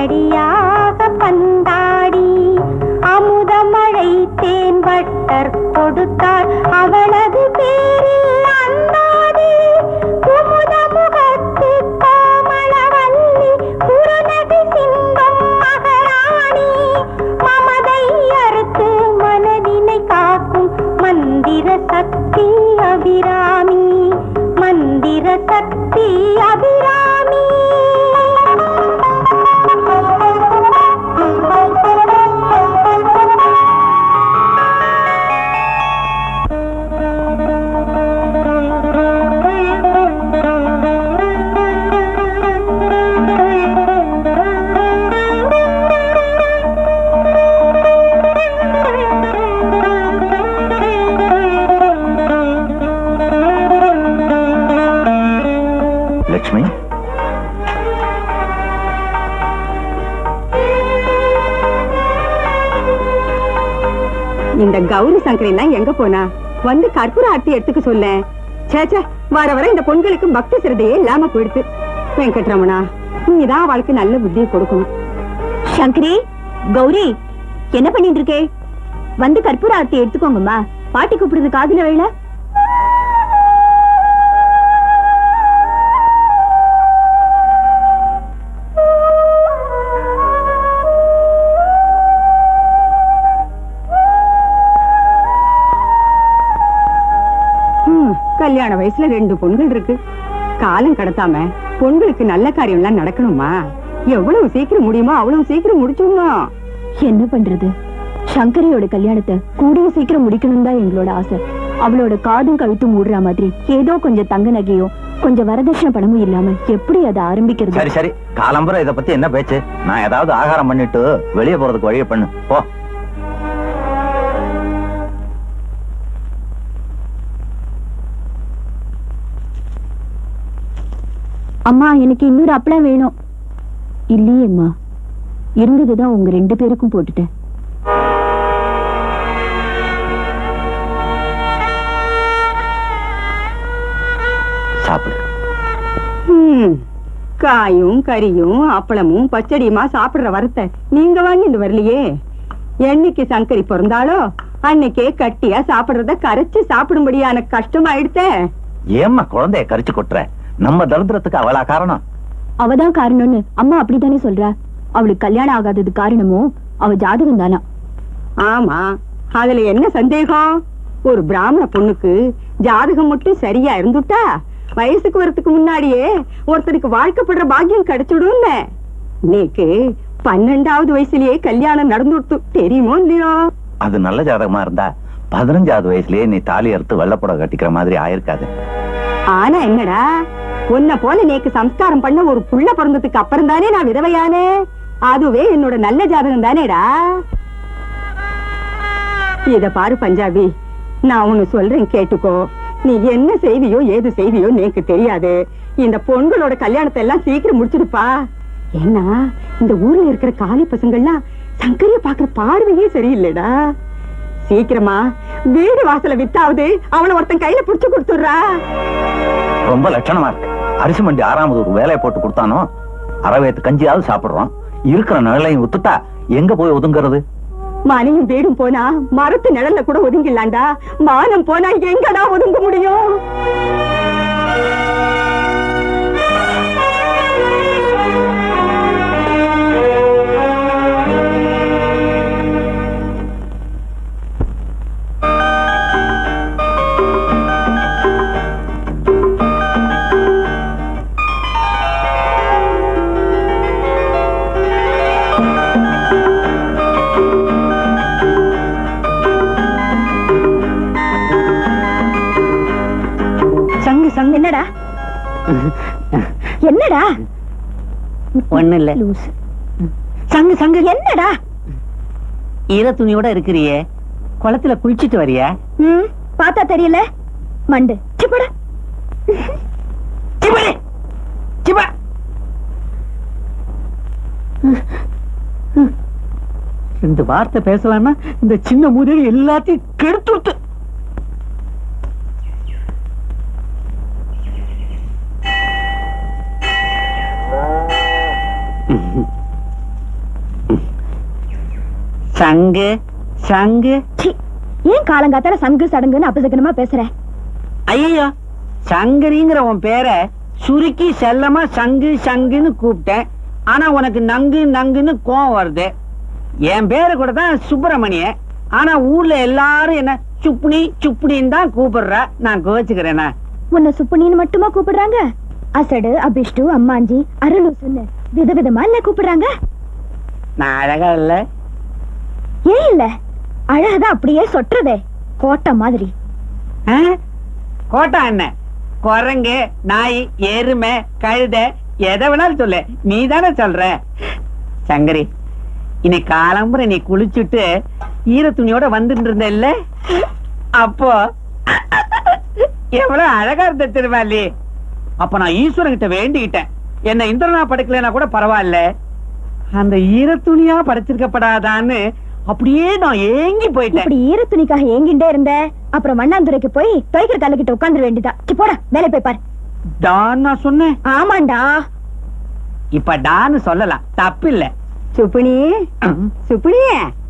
அடியாக பந்தாடி அமுதமழை தேன் வட்டர் கொடுத்தாள் அவளது பேரில் அந்தாடி குமுத முகத்து கோமளவல்லி குறுநகை சிங்கம் மகாராணி மமதை அறுத்து மனதினை காக்கும் மந்திர சக்தி அபிராமி மந்திர சக்தி அபிராமி. லட்சுமி, இந்த கௌரி சங்கரி எல்லாம் எங்க போனா? வந்து கற்பூர ஆர்த்தி எடுத்துக்க சொல்ல. சேச்சே, வர வர இந்த பொண்களுக்கு பக்தி சிரதையே இல்லாம போயிடுது. வெங்கட்ரமணா, நீதான் அவளுக்கு நல்ல புத்தியை கொடுக்கணும். சங்கரி, கௌரி, என்ன பண்ணிட்டு இருக்கே? வந்து கற்பூர ஆர்த்தி எடுத்துக்கோங்கம்மா. பாட்டி கூப்பிடுறது காதுல வேலை. கல்யாண வயசுல 2 பொண்கள் இருக்கு. காலம் கடத்தாம பொண்களுக்கு நல்ல காரியம் எல்லாம் நடக்கணுமா? எவ்வளவு சீக்கிரம் முடியுமோ அவ்வளவு சீக்கிரம் முடிச்சுடணும். என்ன பண்றது? சங்கரியோட கல்யாணத்தை கூடிய சீக்கிரம் முடிக்கணும் தான் எங்களோட ஆசை. அவளோட காதும் கழுத்து மூடுற மாதிரி ஏதோ கொஞ்சம் தங்க நகையோ கொஞ்சம் வரதட்சணை பணமும் இல்லாம எப்படி அதை ஆரம்பிக்கிறது? சரி சரி, காலம்பரம் இதை பத்தி என்ன பேச்சு? நான் ஏதாவது ஆகாரம் பண்ணிட்டு வெளியே போறதுக்கு வழியை பண்ணு போ. அம்மா, எனக்கு இன்னொரு அப்பளம் வேணும். இல்லையேம்மா, இருந்ததுதான் உங்க 2 பேருக்கும் போட்டுட்டேன். சாப்பிடு. காயும் கறியும் அப்பளமும் பச்சடியுமா சாப்பிடுற வரத்தை நீங்க வாங்கிட்டு வரலையே. என்னைக்கு சங்கரி பிறந்தாலோ அன்னைக்கே கட்டியா சாப்பிடுறத கரைச்சு சாப்பிடும்படியான கஷ்டமாயிடுத்த. ஏம்மா குழந்தைய கரிச்சு கொட்டுற? நம்ம தரித்திரத்துக்கு அவளா காரணம்? அவதான் காரணம்னு அம்மா அப்படித்தானே சொல்றா. அவளுக்கு கல்யாணம் ஆகாதது காரணமோ அவ ஜாதகம் தானா? ஆமா, அதுல என்ன சந்தேகம்? ஒரு பிராமண பொண்ணுக்கு ஜாதகம் மட்டும் சரியா இருந்துட்டா வயசுக்கு வரத்துக்கு முன்னாடியே ஒருத்தருக்கு வாழ்க்கைப்படுற பாக்கியம் கிடைச்சிடும். நீக்கு 12வது வயசுலயே கல்யாணம் நடந்துடுத்து, தெரியுமோ இல்லையோ? அது நல்ல ஜாதகமா இருந்தா 15வது வயசுலயே நீ தாலி அறுத்து வெள்ளப்பட கட்டிக்கிற மாதிரி ஆயிருக்காது. ஆனா என்னடா, உன்ன போல நேக்கு சம்ஸ்காரம் பண்ண ஒரு புள்ள பிறந்ததுக்கு அப்புறம் தானே நான் விதவையானே. அதுவே என்னோட நல்ல ஜாதகம் தானேடா. இத பாரு பஞ்சாபி, நான் உன்னை சொல்றேன் கேட்டுக்கோ. நீ என்ன செய்வியோ ஏது செய்வியோ நேக்கு தெரியாது. இந்த பொண்களோட கல்யாணத்தை எல்லாம் சீக்கிரம் முடிச்சிருப்பா. ஏன்னா இந்த ஊர்ல இருக்கிற காலி பசங்கள்லாம் சங்கரிய பாக்குற பார்வையே சரியில்லைடா. சீக்கிரமா வீடு வாசல வித்தாவது அவளை ஒருத்தன் கையில புடிச்சு கொடுத்துடுறா. ரொம்ப லட்சணமா இருக்கு. அரிசி மண்டி 6வது ஒரு வேலையை போட்டு கொடுத்தானோ அரவேத்து கஞ்சியாவது சாப்பிடுறோம். இருக்கிற நிழலையும் வித்துட்டா எங்க போய் ஒதுங்கிறது? மனையும் வீடும் போனா மரத்து நிழல்ல கூட ஒதுங்கிடலாண்டா. மானம் போனா எங்கடா ஒதுங்க முடியும்? என்னடா என்னடா? ஒண்ணு இல்ல. சங்கு சங்கு என்னடா? ஈர துணியோட இருக்கிறியே, குளத்துல குளிச்சிட்டு வரியா? பார்த்தா தெரியல மண்டு. சிப்படா சிப்படே சிப்பா. ரெண்டு வார்த்தை பேசலாம்னா இந்த சின்ன மூதேவி எல்லாத்தையும் கெடுத்து. சங்கு சங்கு. சீ, ஏன் காலங்காத்தால சங்கு சடங்குன்னு அபசகனமா பேசுற? ஐயோ, சங்கரிங்கிற உன் பேரை சுருக்கி செல்லமா சங்கு சங்குன்னு கூப்பிட்டேன். ஆனா உனக்கு நங்கு நங்குன்னு கோவம் வருது. என் பேரு கூட தான் சுப்பிரமணிய. ஆனா ஊர்ல எல்லாரும் என்ன சுப்னி சுப்னின்னு தான் கூப்பிடுற. நான் கோச்சுக்கிறேனா? உன்னை சுப்புனின்னு மட்டுமா கூப்பிடுறாங்க? அசடு, அபிஷ்டு, அம்மாஞ்சி, அருளூசுன்னு விதவிதமா இல்ல கூப்பிடுறாங்க. நான் அழகா இல்ல? ஏன் இல்ல? அழகதான் அப்படியே சொட்டுறதே, கோட்டை மாதிரி. ஆ? கோட்டா என்ன? குரங்கு, நாய், எருமை, கழுதை, எதை வேணாலும் சொல்லு. நீ தானே சொல்ற. சங்கரி, இன்னைக்கு காலம்புற நீ குளிச்சுட்டு ஈர துணியோட வந்துட்டு இருந்த இல்ல? அப்போ எவ்வளவு அழகா இருந்த திருவாளி. அப்ப நான் ஈஸ்வரன் கிட்ட வேண்டிக்கிட்டேன், என்ன இந்திரனா படைக்கலனா கூட பரவாயில்ல, அந்த ஈர துணியா படைச்சிருக்கப்படாதான்னு. அப்படியே நான் ஏங்கி போயிட்டேன். இப்படி ஈர துணிக்காக ஏங்கிண்டே இருந்த, அப்புறம் மண்ணாந்துரைக்கு போய் துவைக்கிற கல்லுக்கிட்ட உட்கார்ந்து வேண்டியதா. போடா, வேலை போய் பாரு. டான் நான் சொன்னேன். ஆமாண்டா. இப்ப டான்னு சொல்லலாம், தப்பு இல்ல. சுப்பினி, சுப்பினி,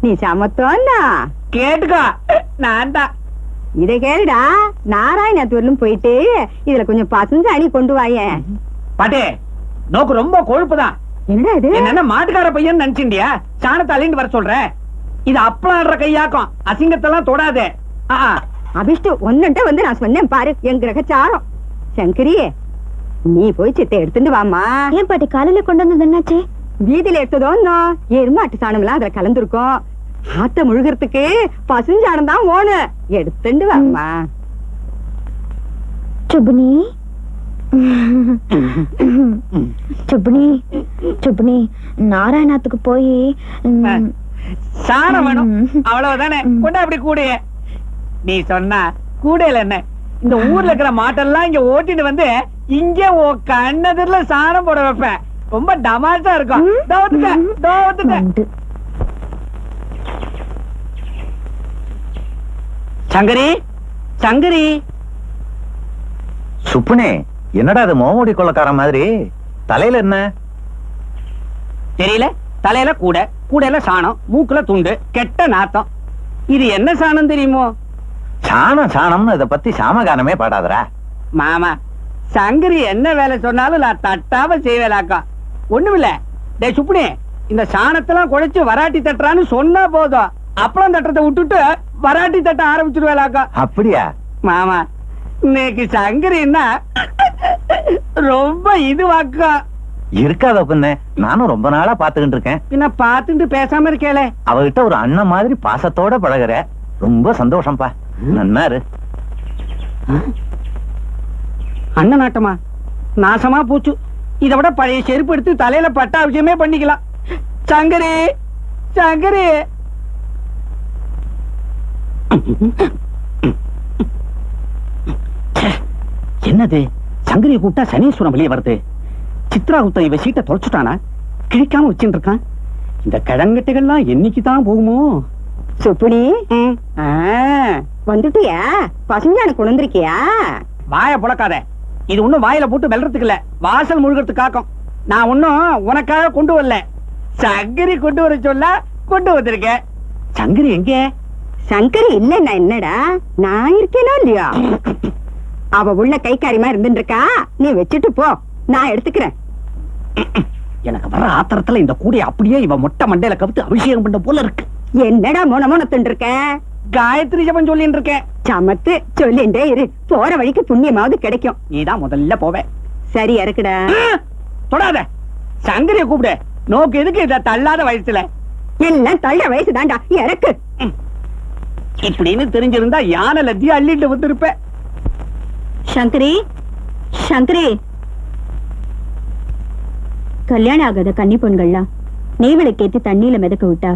நீ சமத்தோன்னா கேட்டுக்கோ, நான் தான். இதை கேளுடா. நாராயணத்தூர்லும் போயிட்டு இதுல கொஞ்சம் பசங்க அணி கொண்டு வாயேன். பாட்டே, நோக்கு ரொம்ப கொழுப்புதான். என்னடா இது? என்ன மாட்டுக்கார பையன் நினைச்சிண்டியா? சாணத்தை அள்ளிட்டு வர சொல்றேன். இது அப்பளாடுற கையாக்கும், அசிங்கத்தெல்லாம் தொடாதே. அபிஷ்டு ஒன்னுட்ட வந்து நான் சொன்னேன் பாரு, என் கிரகச்சாரம். சங்கரி, நீ போய் சித்தை எடுத்துட்டு வாமா. ஏன் பாட்டி காலையில கொண்டு வந்தது என்னாச்சு? வீதியில எடுத்ததோ எருமாட்டு சாணம் எல்லாம் அதுல கலந்துருக்கும். ஆத்த முழுகிறதுக்கு பசுஞ்சாணம் தான் ஓனு. எடுத்துட்டு வாமா. சுப்னி, சுப்னி, சுப்னி, நாராயணத்துக்கு போய் சாணம் வேணும், அவ்வளவுதானே. கொண்டா அப்படி கூடைய. நீ சொன்னா கூடையில என்ன, இந்த ஊர்ல இருக்கிற மாட்டெல்லாம் இங்க ஓட்டிட்டு வந்து இங்க கண்ணதிர்ல சாணம் போட வைப்பேன். ரொம்ப டமாசா இருக்கும். சங்கரி, சங்கரி. சுப்புனே, என்னடா அது மோமுடி கொள்ளக்கார மாதிரி? தலையில என்ன தெரியல? தலையில கூடையில சாணம், மூக்குல துண்டு, கெட்ட நாத்தம். இது என்ன சாணம் தெரியுமோ? சாணம் சாணம்னு இத பத்தி சாமகானமே பாடாதரா. மாமா, சங்கரி என்ன வேலை சொன்னாலும் நான் தட்டாம செய்வேலாக்கா. ஒண்ணுமில்ல. டே சுப்புனி, இந்த சாணத்தெல்லாம் குழைச்சு வராட்டி தட்டுறான்னு சொன்னா போதும், அப்பளம் தட்டத்தை விட்டுட்டு வராட்டி தட்ட ஆரம்பிச்சிருவேலாக்கா. அப்படியா? மாமா, இன்னைக்கு சங்கரின்னா ரொம்ப இதுவாக்கா. இருக்காத பொண்ணு, நானும் ரொம்ப நாளா பாத்துக்கிட்டு இருக்கேன். பின்ன பாத்துட்டு பேசாம இருக்கேளே. அவகிட்ட ஒரு அண்ணன் மாதிரி பாசத்தோட பழகுற. ரொம்ப சந்தோஷம்பா. நன்னாரு. அண்ணன் நாட்டமா? நாசமா போச்சு. இதை விட பழைய செருப்பு எடுத்து தலையில பட்டாபிஷேகமே பண்ணிக்கலாம். சங்கரி, சங்கரி. என்னது? சங்கரியை கூப்பிட்டா சனீஸ்வரம் வெளியே வருது. சித்ரா குப்தன் இவ சீட்டை தொலைச்சுட்டானா? கிழிக்காம வச்சுட்டு இருக்கான். இந்த கிழங்கட்டைகள்லாம் என்னைக்குதான் போகுமோ? சுப்புனி, வந்துட்டியா? பசுஞ்சாணம் கொண்டு வந்திருக்கியா? வாய புழக்காத. இது ஒண்ணும் வாயில போட்டு வெல்றதுக்கு இல்ல, வாசல் முழுகிறதுக்கு காக்கும். நான் ஒன்னும் உனக்காக கொண்டு வரல, சங்கரி கொண்டு வர சொல்ல கொண்டு வந்திருக்கேன். சங்கரி எங்க? சங்கரி இல்லன்னா என்னடா, நான் இருக்கேனோ இல்லையா? அவ உள்ள கைக்காரியமா இருந்துட்டு இருக்கா. நீ வச்சுட்டு போ, நான் எடுத்துக்கிறேன். எனக்கு வர ஆத்திரத்துல இந்த கூடைய அப்படியே இவ மொட்டை மண்டையில கவுத்து அபிஷேகம் பண்ண போல இருக்கு. என்னடா மோனமோனத்துட்டு இருக்க? காயத்ரி ஜபம் சொல்லிட்டு இருக்கேன். சமத்து சொல்லிண்டே இரு, போற வழிக்கு புண்ணியமாவது கிடைக்கும். நீதான் முதல்ல போவே. சரி இறக்குடா. தொடாத. சங்கரிய கூப்பிடு. நோக்கு எதுக்கு இத தள்ளாத வயசுல? எல்லாம் தள்ள வயசு தாண்டா, இறக்கு. இப்படின்னு தெரிஞ்சிருந்தா யானை லத்தியா அள்ளிட்டு வந்திருப்பேன். சங்கரி, சங்கரி, கல்யாணம் ஆகாத கன்னி பொண்கள்லாம் நெய்விளக்கேத்தி தண்ணியில மிதக்க விட்டா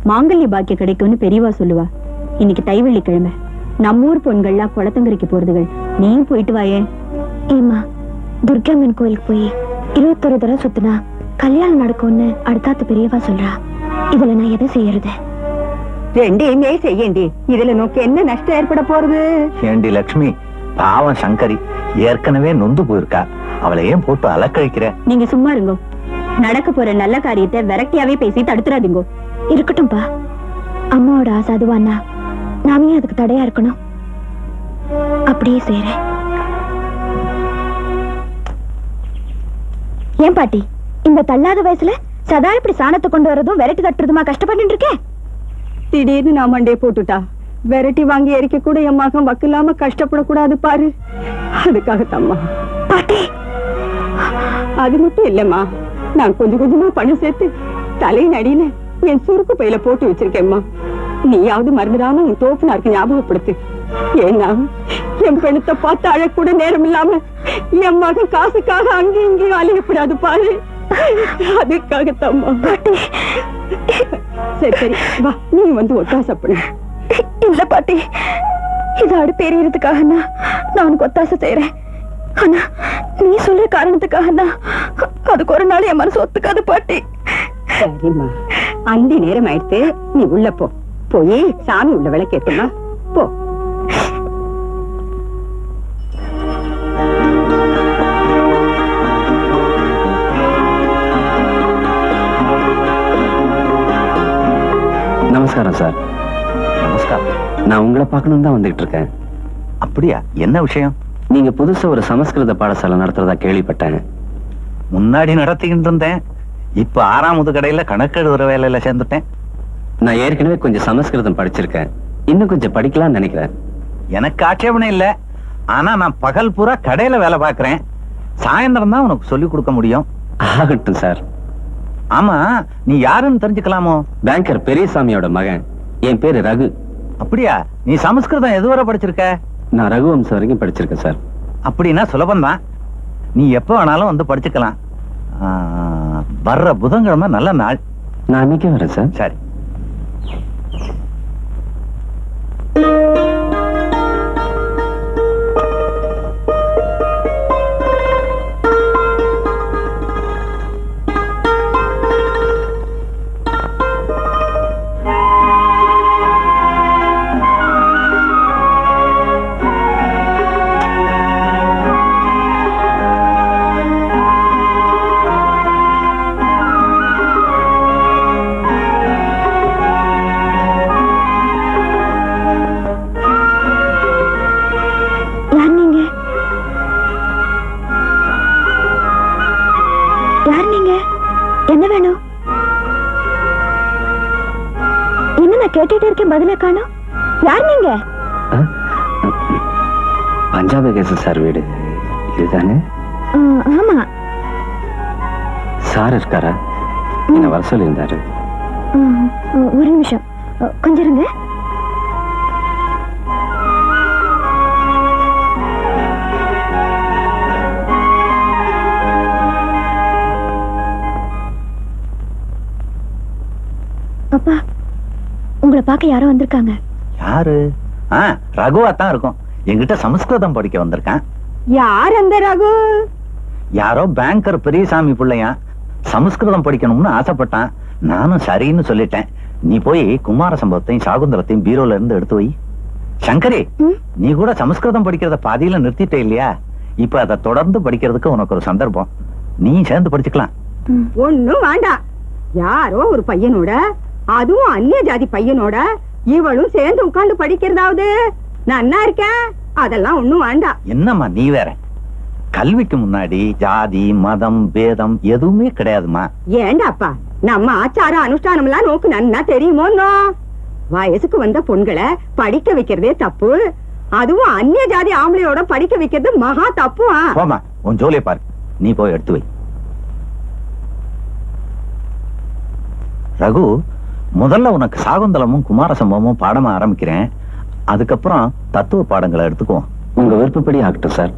மாங்கல்ய பாக்கியம் கிடைக்கும்னு பெரியவா சொல்லுவா. இன்னைக்கு தைவெள்ளிக்கிழமை, நம்ம ஊர் பொண்கள்லாம் குளத்தங்கரைக்கு போறதுகள். நீயும் போயிட்டு வாயே. ஏமா, துர்காம்மன் கோயிலுக்கு போய் 21 தடவை சுத்தினா கல்யாணம் நடக்கும்னு அடுத்தாத்து பெரியவா சொல்றா. இதுல நான் எதை செய்யறது? ரெண்டையுமே செய்யண்டி. இதுல நோக்கு என்ன நஷ்டம் ஏற்பட போறது? ஏண்டி லட்சுமி, பாவம் சங்கரி ஏற்கனவே நொந்து போயிருக்கா. அவளை ஏன் போட்டு அலக்கழிக்கிற? நீங்க சும்மா இருங்கோ. நடக்க போற நல்ல காரியத்தை விரக்தியாவே பேசி தடுத்துறாதீங்கோ. இருக்கட்டும்பா, அம்மாவோட ஆசை அதுவானா நாமே அதுக்கு தடையா இருக்கணும். அப்படியே செய்றேன். ஏன் பாட்டி இந்த தள்ளாத வயசுல சதா இப்படி சாணத்தை கொண்டு வரதும் விரட்டி தட்டுறதுமா கஷ்டப்பட்டு இருக்கேன்? திடீர்னு நான் மண்டே போட்டுட்டா விரட்டி வாங்கி எரிக்க கூட என் மகன் வக்கு இல்லாம கஷ்டப்படக்கூடாது பாரு. அதுக்காகத்தாம்மா. பாட்டி அது மட்டும் இல்லம்மா, நான் கொஞ்சம் கொஞ்சமா பணம் சேர்த்து தலையின் அடியில என் சுருக்கு பையில போட்டு வச்சிருக்கேம்மா. நீயாவது மறந்துடாம உன் தோப்புனாருக்கு ஞாபகப்படுத்து. ஏன்னா என் பெண்ணத்தை பார்த்து அழக்கூட நேரம் இல்லாம என் மகன் காசுக்காக அங்கேயும் இங்கேயும் அலையப்படாது பாரு. அதுக்காகத்தாம்மா. சரி சரி வா, நீ வந்து ஒத்தாசை பண்ணு. இல்ல பாட்டி, இது அடுப்பு எரியறதுக்காக நான் உனக்கு ஒத்தாசை செய்யறேன். ஆனா நீ சொல்ற காரணத்துக்காக அதுக்கு ஒரு நாள் என் மனசு ஒத்துக்காது பாட்டி. சரிம்மா, அந்தி நேரம் ஆயிடுத்து, நீ உள்ள போ. போய் சாமி உள்ள விளக்கேத்துமா போ. நமஸ்காரம் சார். நமஸ்காரம். நான் உங்களை பார்க்கணும் தான் வந்துட்டு இருக்கேன். அப்படியா? என்ன விஷயம்? நீங்க புதுசா ஒரு சமஸ்கிருத பாடசாலை நடத்துறதா கேள்விப்பட்டேன். முன்னாடி நடத்திக்கிட்டு இருந்தேன். இப்ப 6ஆவது கடையில கணக்கெழுதுற வேலையில சேர்ந்துட்டேன். நான் ஏற்கனவே கொஞ்சம் சமஸ்கிருதம் படிச்சிருக்கேன். இன்னும் கொஞ்சம் படிக்கலாம்னு நினைக்கிறேன். எனக்கு ஆட்சேபணம் இல்ல. ஆனா நான் பகல் பூரா கடையில வேலை பார்க்கறேன். சாயந்தரம் தான் உனக்கு சொல்லி கொடுக்க முடியும். ஆகட்டும் சார். ஆமா, நீ யாருன்னு தெரிஞ்சுக்கலாமோ? பேங்கர் பெரியசாமியோட மகன். என் பேரு ரகு. அப்படியா? நீ சமஸ்கிருதம் எதுவரை படிச்சிருக்க? நான் ரகுவம்சம் வரைக்கும் படிச்சிருக்கேன் சார். அப்படின்னா சுலபம்தான். நீ எப்ப வேணாலும் வந்து படிச்சுக்கலாம். வர்ற புதன்கிழமை நல்ல நாள். நான் அன்னைக்கே வரேன் சார். சரி. என்ன வேணும்? என்ன நான் கேட்டுட்டே இருக்கேன், பதில காணோம். யார் நீங்க? பஞ்சாபி கேச சார் வீடு இதுதானே? ஆமா. சார் இருக்காரா? என்ன வர சொல்லியிருந்தாரு. ஒரு நிமிஷம் கொஞ்சம் இருங்க. அப்பா, உங்களை பார்க்க யாரோ வந்திருக்காங்க. யாரு? ரகுவா தான் இருக்கும். என்கிட்ட சமஸ்கிருதம் படிக்க வந்திருக்கான். யார் அந்த ரகு? யாரோ பேங்கர் பெரியசாமி பிள்ளையா. சமஸ்கிருதம் படிக்கணும்னு ஆசைப்பட்டான். நானும் சரின்னு சொல்லிட்டேன். நீ போய் குமார சம்பவத்தையும் சாகுந்தரத்தையும் பீரோல இருந்து எடுத்து வை. சங்கரி, நீ கூட சமஸ்கிருதம் படிக்கிறத பாதியில நிறுத்திட்டே இல்லையா? இப்ப அதை தொடர்ந்து படிக்கிறதுக்கு உனக்கு ஒரு சந்தர்ப்பம். நீ சேர்ந்து படிச்சுக்கலாம். ஒண்ணும் வேண்டாம். யாரோ ஒரு பையனோட, அதுவும் அந்நிய ஜாதி பையனோட இவளும் சேர்ந்து உட்கார்ந்து படிக்கிறதாவது நான் இருக்கேன். அதெல்லாம் ஒண்ணும் வேண்டாம். என்னம்மா நீ வேற? கல்விக்கு முன்னாடி ஜாதி மதம் பேதம் எதுவுமே கிடையாதுமா. ஏண்டாப்பா, நம்ம ஆச்சார அனுஷ்டானம் எல்லாம் நோக்கு நன்னா தெரியுமோ? வயசுக்கு வந்த பொண்களை படிக்க வைக்கிறதே தப்பு. அதுவும் அந்நிய ஜாதி ஆம்பளையோட படிக்க வைக்கிறது மகா தப்பு. போமா, உன் ஜோலியை பாரு. நீ போய் எடுத்து வை. ரகு, முதல்ல உனக்கு சாகுந்தலமும் குமார சம்பவமும் பாடமா ஆரம்பிக்கிறேன். அதுக்கப்புறம் தத்துவ பாடங்களை எடுத்துக்குவோம். உங்க விருப்பப்படி ஆகட்டும் சார்.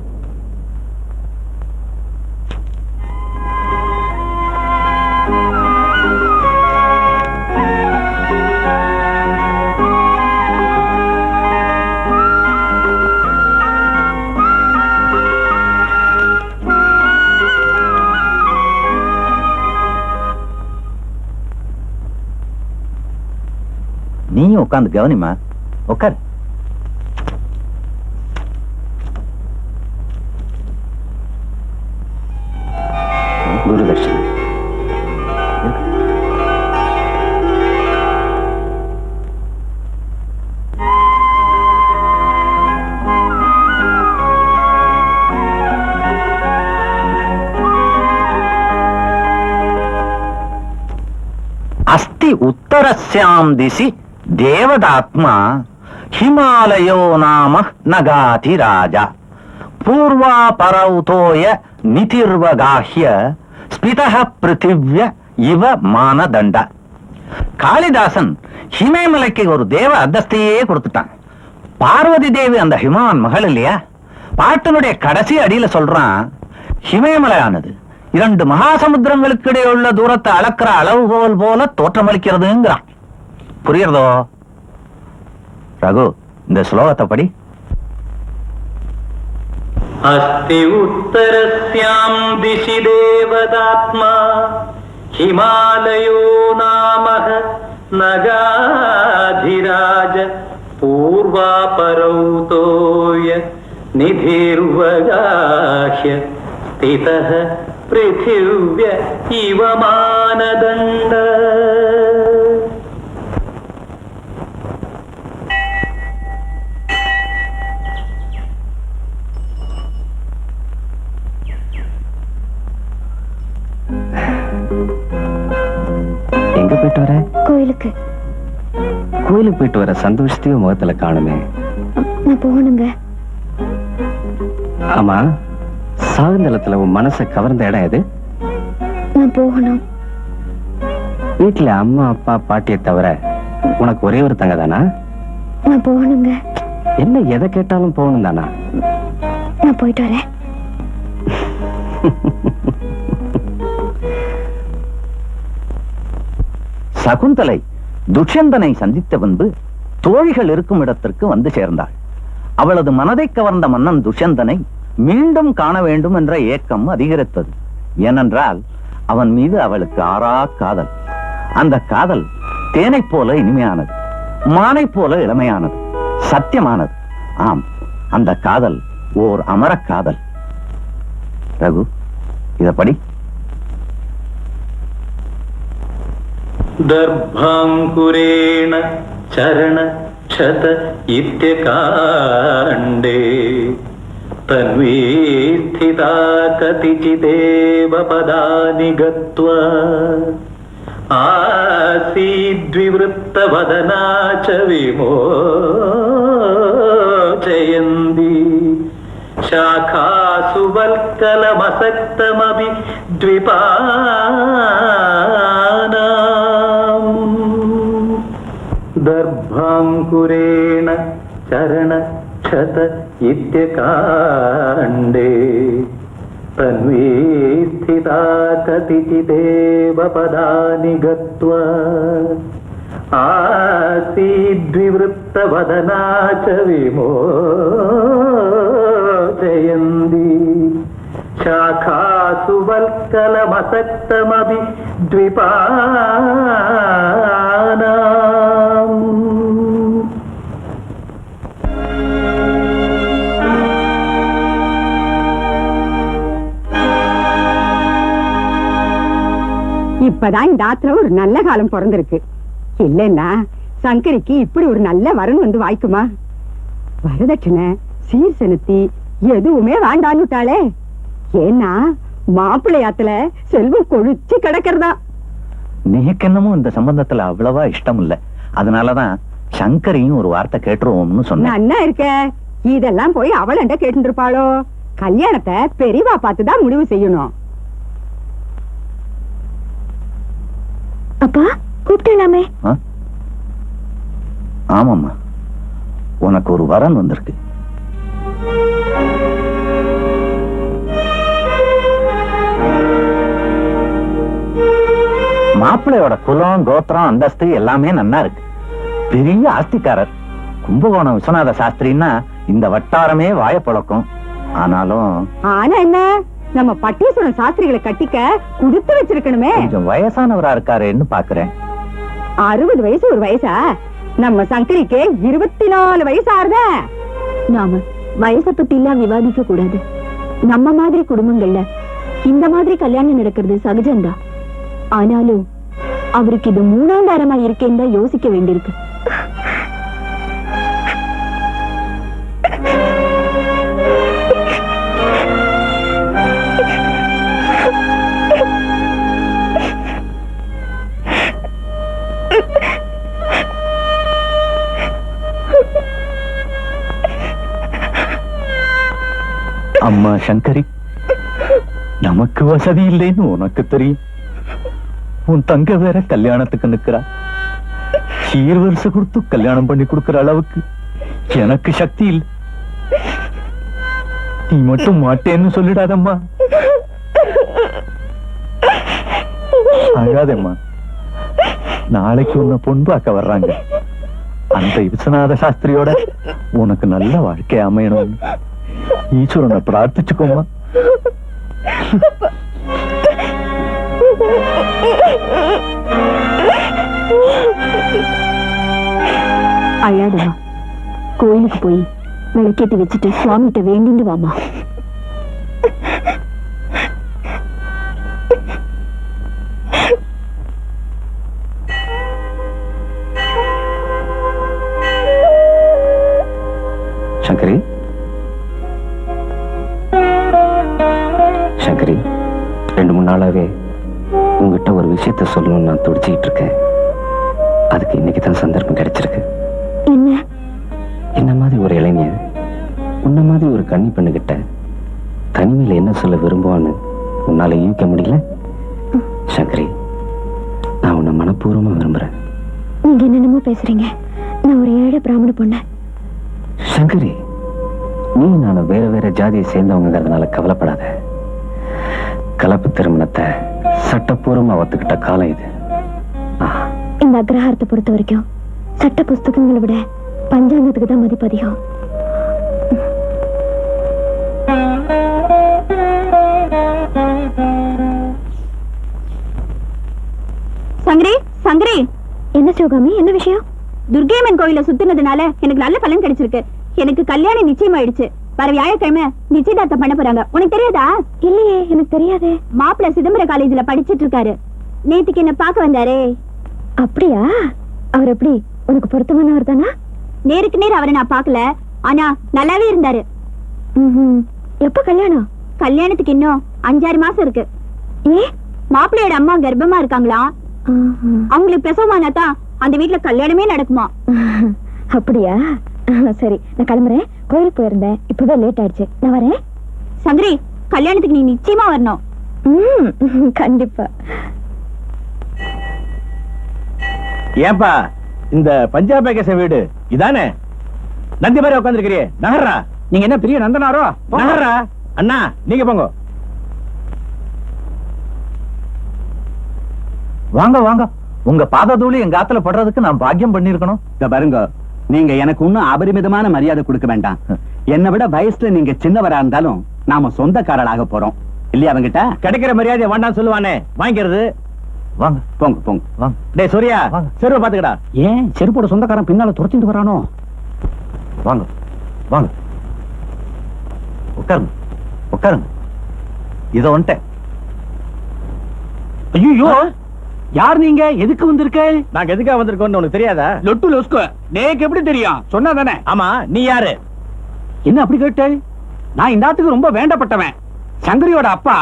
நீயும் உட்காந்து கவனிமா. உட்கார். குருதர்ஷன். அஸ்தி உத்தரஸ்யாம் திசி தேவதாத்மா ஹிமாலயோ நாம நகாதி ராஜா பூர்வா பரௌதோய நிதிர்வகாஹ்ய ஸ்பிதஹ பிருத்திவ்ய இவ மானதண்ட. காளிதாசன் ஹிமேமலைக்கு ஒரு தேவ அந்தஸ்தையே கொடுத்துட்டான். பார்வதி தேவி அந்த ஹிமான் மகள் இல்லையா? பாட்டினுடைய கடைசி அடியில சொல்றான், ஹிமேமலையானது 2 மகாசமுத்திரங்களுக்கு இடையே உள்ள தூரத்தை அளக்கிற அளவுகோல் போல தோற்றமளிக்கிறதுங்கிறான். புரியுறதோ ரகு? இந்த ஸ்லோகத்தை படி. अस्ति उत्तरस्यां दिशि देवदात्मा हिमालयो नामः नगाधिराज पूर्वापरौतोय निधिर्वगाह्य स्थितः पृथिव्य इव मानदण्ड. எங்க போயிட்டு வர? கோயிலுக்கு. கோயிலுக்கு போயிட்டு வர சந்தோஷத்தையும் முகத்துல காணுமே. நான் போகணுங்க. ஆமா, சாகுந்தலத்துல உன் மனசை கவர்ந்த இடம் எது? நான் போகணும். வீட்டுல அம்மா அப்பா பாட்டியை தவிர உனக்கு ஒரே ஒரு தங்க தானா? நான் போகணுங்க. என்ன எதை கேட்டாலும் போகணும் தானா? நான் போயிட்டு வரேன். சகுந்தலை துஷ்யந்தனை சந்தித்த பின்பு தோழிகள் இருக்கும் இடத்திற்கு வந்து சேர்ந்தாள். அவளது மனதை கவர்ந்த மன்னன் துஷ்யந்தனை மீண்டும் காண வேண்டும் என்ற ஏக்கம் அதிகரித்தது. ஏனென்றால் அவன் மீது அவளுக்கு ஆறா காதல். அந்த காதல் தேனைப் போல இனிமையானது, மானைப் போல இளமையானது, சத்தியமானது. ஆம், அந்த காதல் ஓர் அமர காதல். ரகு, இத படி. दर्भाङ्कुरेण चरण क्षत इत्यकाण्डे तन्वी स्थिता कतिचिदेव पदानि गत्वा आसीद्विवृत्तवदना च विमोचयन्ती शाखासु वल्कलमसक्तमपि द्विपानाम्. दर्भाङ्कुरेण चरण क्षत इत्यकाण्डे तन्वी स्थिता कतिचिदेव पदानि गत्वा आसीद्विवृत्तवदना च विमोचयन्ती शाखासु वल्कलमसक्तमपि द्विपानाम्. இப்பதான் இந்த ஆத்துல ஒரு நல்ல காலம் பிறந்திருக்கு. இல்லைன்னா சங்கரிக்கு இப்படி ஒரு நல்ல வரன் வந்து வாய்க்குமா? வரதட்சணை சீர் செலுத்தி எதுவுமே வேண்டான்னுட்டாளே. ஏன்னா மாப்பிள்ளையாத்துல செல்வம் கொழிச்சு கிடக்கிறதா. நீக்கு என்னமோ இந்த சம்பந்தத்துல அவ்வளவா இஷ்டம் இல்ல. அதனாலதான் சங்கரியும் ஒரு வார்த்தை கேட்டுருவோம்னு சொன்னேன். அண்ணா இருக்க இதெல்லாம் போய் அவளண்ட கேட்டு இருப்பாளோ? கல்யாணத்தை பெரியவா பார்த்துதான் முடிவு செய்யணும். அப்பா கூப்பிட்டலாமே. ஆமாம்மா, உனக்கு ஒரு வரன் வந்திருக்கு. மாப்பிள்ளையோட குலம், கோத்திரம், அந்தஸ்து எல்லாமே நன்னா இருக்கு. பெரிய ஆஸ்திக்காரர். கும்பகோணம் விஸ்வநாத சாஸ்திரின்னா இந்த வட்டாரமே வாய பழக்கம். ஆனாலும் ஆனா என்ன, நம்ம பட்டீஸ்வரன் சாஸ்திரிகளை கட்டிக்க குடுத்து வச்சிருக்கணுமே. கொஞ்சம் வயசானவரா இருக்காருன்னு பாக்குறேன். 60 வயசு ஒரு வயசா? நம்ம சங்கரிக்கு 24 வயசு ஆறுத. நாம வயசை பத்தி எல்லாம் விவாதிக்க கூடாது. நம்ம மாதிரி குடும்பங்கள்ல இந்த மாதிரி கல்யாணம் நடக்கிறது சகஜம்தான். ஆனாலும் அவருக்கு இது 3ஆம் வாரமா இருக்கேன்னு தான் யோசிக்க வேண்டியிருக்கு. அம்மா சங்கரி, நமக்கு வசதி இல்லைன்னு உனக்கு தெரியும். உன் தங்க வேற கல்யாணத்துக்கு நிக்கிறா. சீர்வரிசை கொடுத்து கல்யாணம் பண்ணி கொடுக்கிற அளவுக்கு எனக்கு சக்தி இல்லை. நீ மட்டும் மாட்டேன்னு சொல்லிடாதம்மா. அழாதம்மா. நாளைக்கு உன்னை பொன் பார்க்க வர்றாங்க. அந்த விஸ்வநாத சாஸ்திரியோட உனக்கு நல்ல வாழ்க்கை அமையணும். ஈஸ்வரனை பிரார்த்திச்சுக்கோமா. அழாதம்மா. கோயிலுக்கு போய் விளக்கேத்தி வச்சுட்டு சுவாமிகிட்ட வேண்டிட்டு வாமா. சங்கரி, சங்கரி, 2-3 நாளாவே உங்ககிட்ட ஒரு விஷயத்த சொல்லணும்னு நான் துடிச்சுக்கிட்டு இருக்கேன். அதுக்கு இன்னைக்கு தான் சந்தர்ப்பம் கிடைச்சிருக்கு. என்ன? என்ன மாதிரி ஒரு இளைஞன் உன்ன மாதிரி ஒரு கன்னி பெண்ணுகிட்ட தனிமையில என்ன சொல்ல விரும்புவான்னு உன்னால யூகிக்க முடியல? சங்கரி, நான் உன்னை மனப்பூர்வமா விரும்புறேன். நீங்க என்னென்னமோ பேசுறீங்க. நான் ஒரு ஏழை பிராமண பொண்ணு. சங்கரி, நீ நானும் வேற வேற ஜாதியை சேர்ந்தவங்கிறதுனால கவலைப்படாத. கலப்பு திருமணத்தை சட்டப்பூர்வமா ஒத்துக்கிட்ட காலம் இது. இந்த அக்ரஹாரத்தை பொறுத்த வரைக்கும் சட்ட புஸ்தகங்களை விட பஞ்சாங்கத்துக்கு தான் மதிப்பு அதிகம். சங்கரி, சங்கரி. என்ன சிவகாமி, என்ன விஷயம்? துர்கையம்மன் கோயில சுத்தினதுனால எனக்கு நல்ல பலன் கிடைச்சிருக்கு. எனக்கு கல்யாணம் நிச்சயம் ஆயிடுச்சு. வர வியாழக்கிழமை நிச்சயதார்த்தம் பண்ண போறாங்க. உனக்கு தெரியாதா? இல்லையே, எனக்கு தெரியாது. மாப்பிள்ள சிதம்பரம் காலேஜ்ல படிச்சிட்டு இருக்காரு. நேத்துக்கு என்ன பார்க்க வந்தாரே. அப்படியா? அவர் எப்படி உனக்கு பொருத்தமானவர் தானா? நேருக்கு நேர் அவரை நான் பார்க்கல, ஆனா நல்லாவே இருந்தாரு. எப்ப கல்யாணம்? கல்யாணத்துக்கு இன்னும் 5-6 மாசம் இருக்கு. ஏ, மாப்பிள்ளையோட அம்மா கர்ப்பமா இருக்காங்களா? அவங்களுக்கு பிரசவமானாதான் அந்த வீட்டுல கல்யாணமே நடக்குமா? அப்படியா? சரி, நான் கிளம்புறேன். கோயிலுக்கு போயிருந்தேன், இப்பதான் லேட் ஆயிடுச்சு. நான் வரேன். சங்கரி, கல்யாணத்துக்கு நீ நிச்சயமா வரணும். கண்டிப்பா. ஏன்பா இந்த பஞ்சாப் பேக்கேச வீடு இதானே? நந்தி மாதிரி உட்காந்துருக்கிறியே, நகர்றா. நீங்க என்ன பெரிய நந்தனாரோ? நகர்றா. அண்ணா, நீங்க போங்க. வாங்க வாங்க. உங்க பாததூளி எங்க ஆத்துல படுறதுக்கு நான் பாக்கியம் பண்ணிருக்கணும். இத பாருங்க, நீங்க எனக்கு ஒன்னும் அபரிமிதமான மரியாதை கொடுக்க வேண்டாம். என்னை விட வயசுல நீங்க சின்னவரா இருந்தாலும் நாம சொந்தக்காரராக போறோம் இல்லையா? அவங்கிட்ட கிடைக்கிற மரியாதை வேண்டாம் சொல்லுவானே, வாங்கிக்கிறது. வாங்க போங்க போங்க வாங்க. டேய் சூர்யா, செருப்பை பாத்துக்கடா. ஏன் செருப்போட சொந்தக்காரன் பின்னால துரத்திட்டு வரானோ? வாங்க வாங்க, உட்காருங்க உட்காருங்க. இத வந்துட்டேன். ஐயோ, யார் நீங்க? எதுக்கு வந்திருக்க? நாங்க எதுக்காக வந்திருக்கோம்னு உனக்கு தெரியாதா? லொட்டு லொஸ்கு நேக்கு எப்படி தெரியும்? சொன்னா தானே. ஆமா, நீ யாரு? என்ன அப்படி கேட்ட? நான் இந்த ஆத்துக்கு ரொம்ப வேண்டப்பட்டவன். சங்கரியோட அப்பா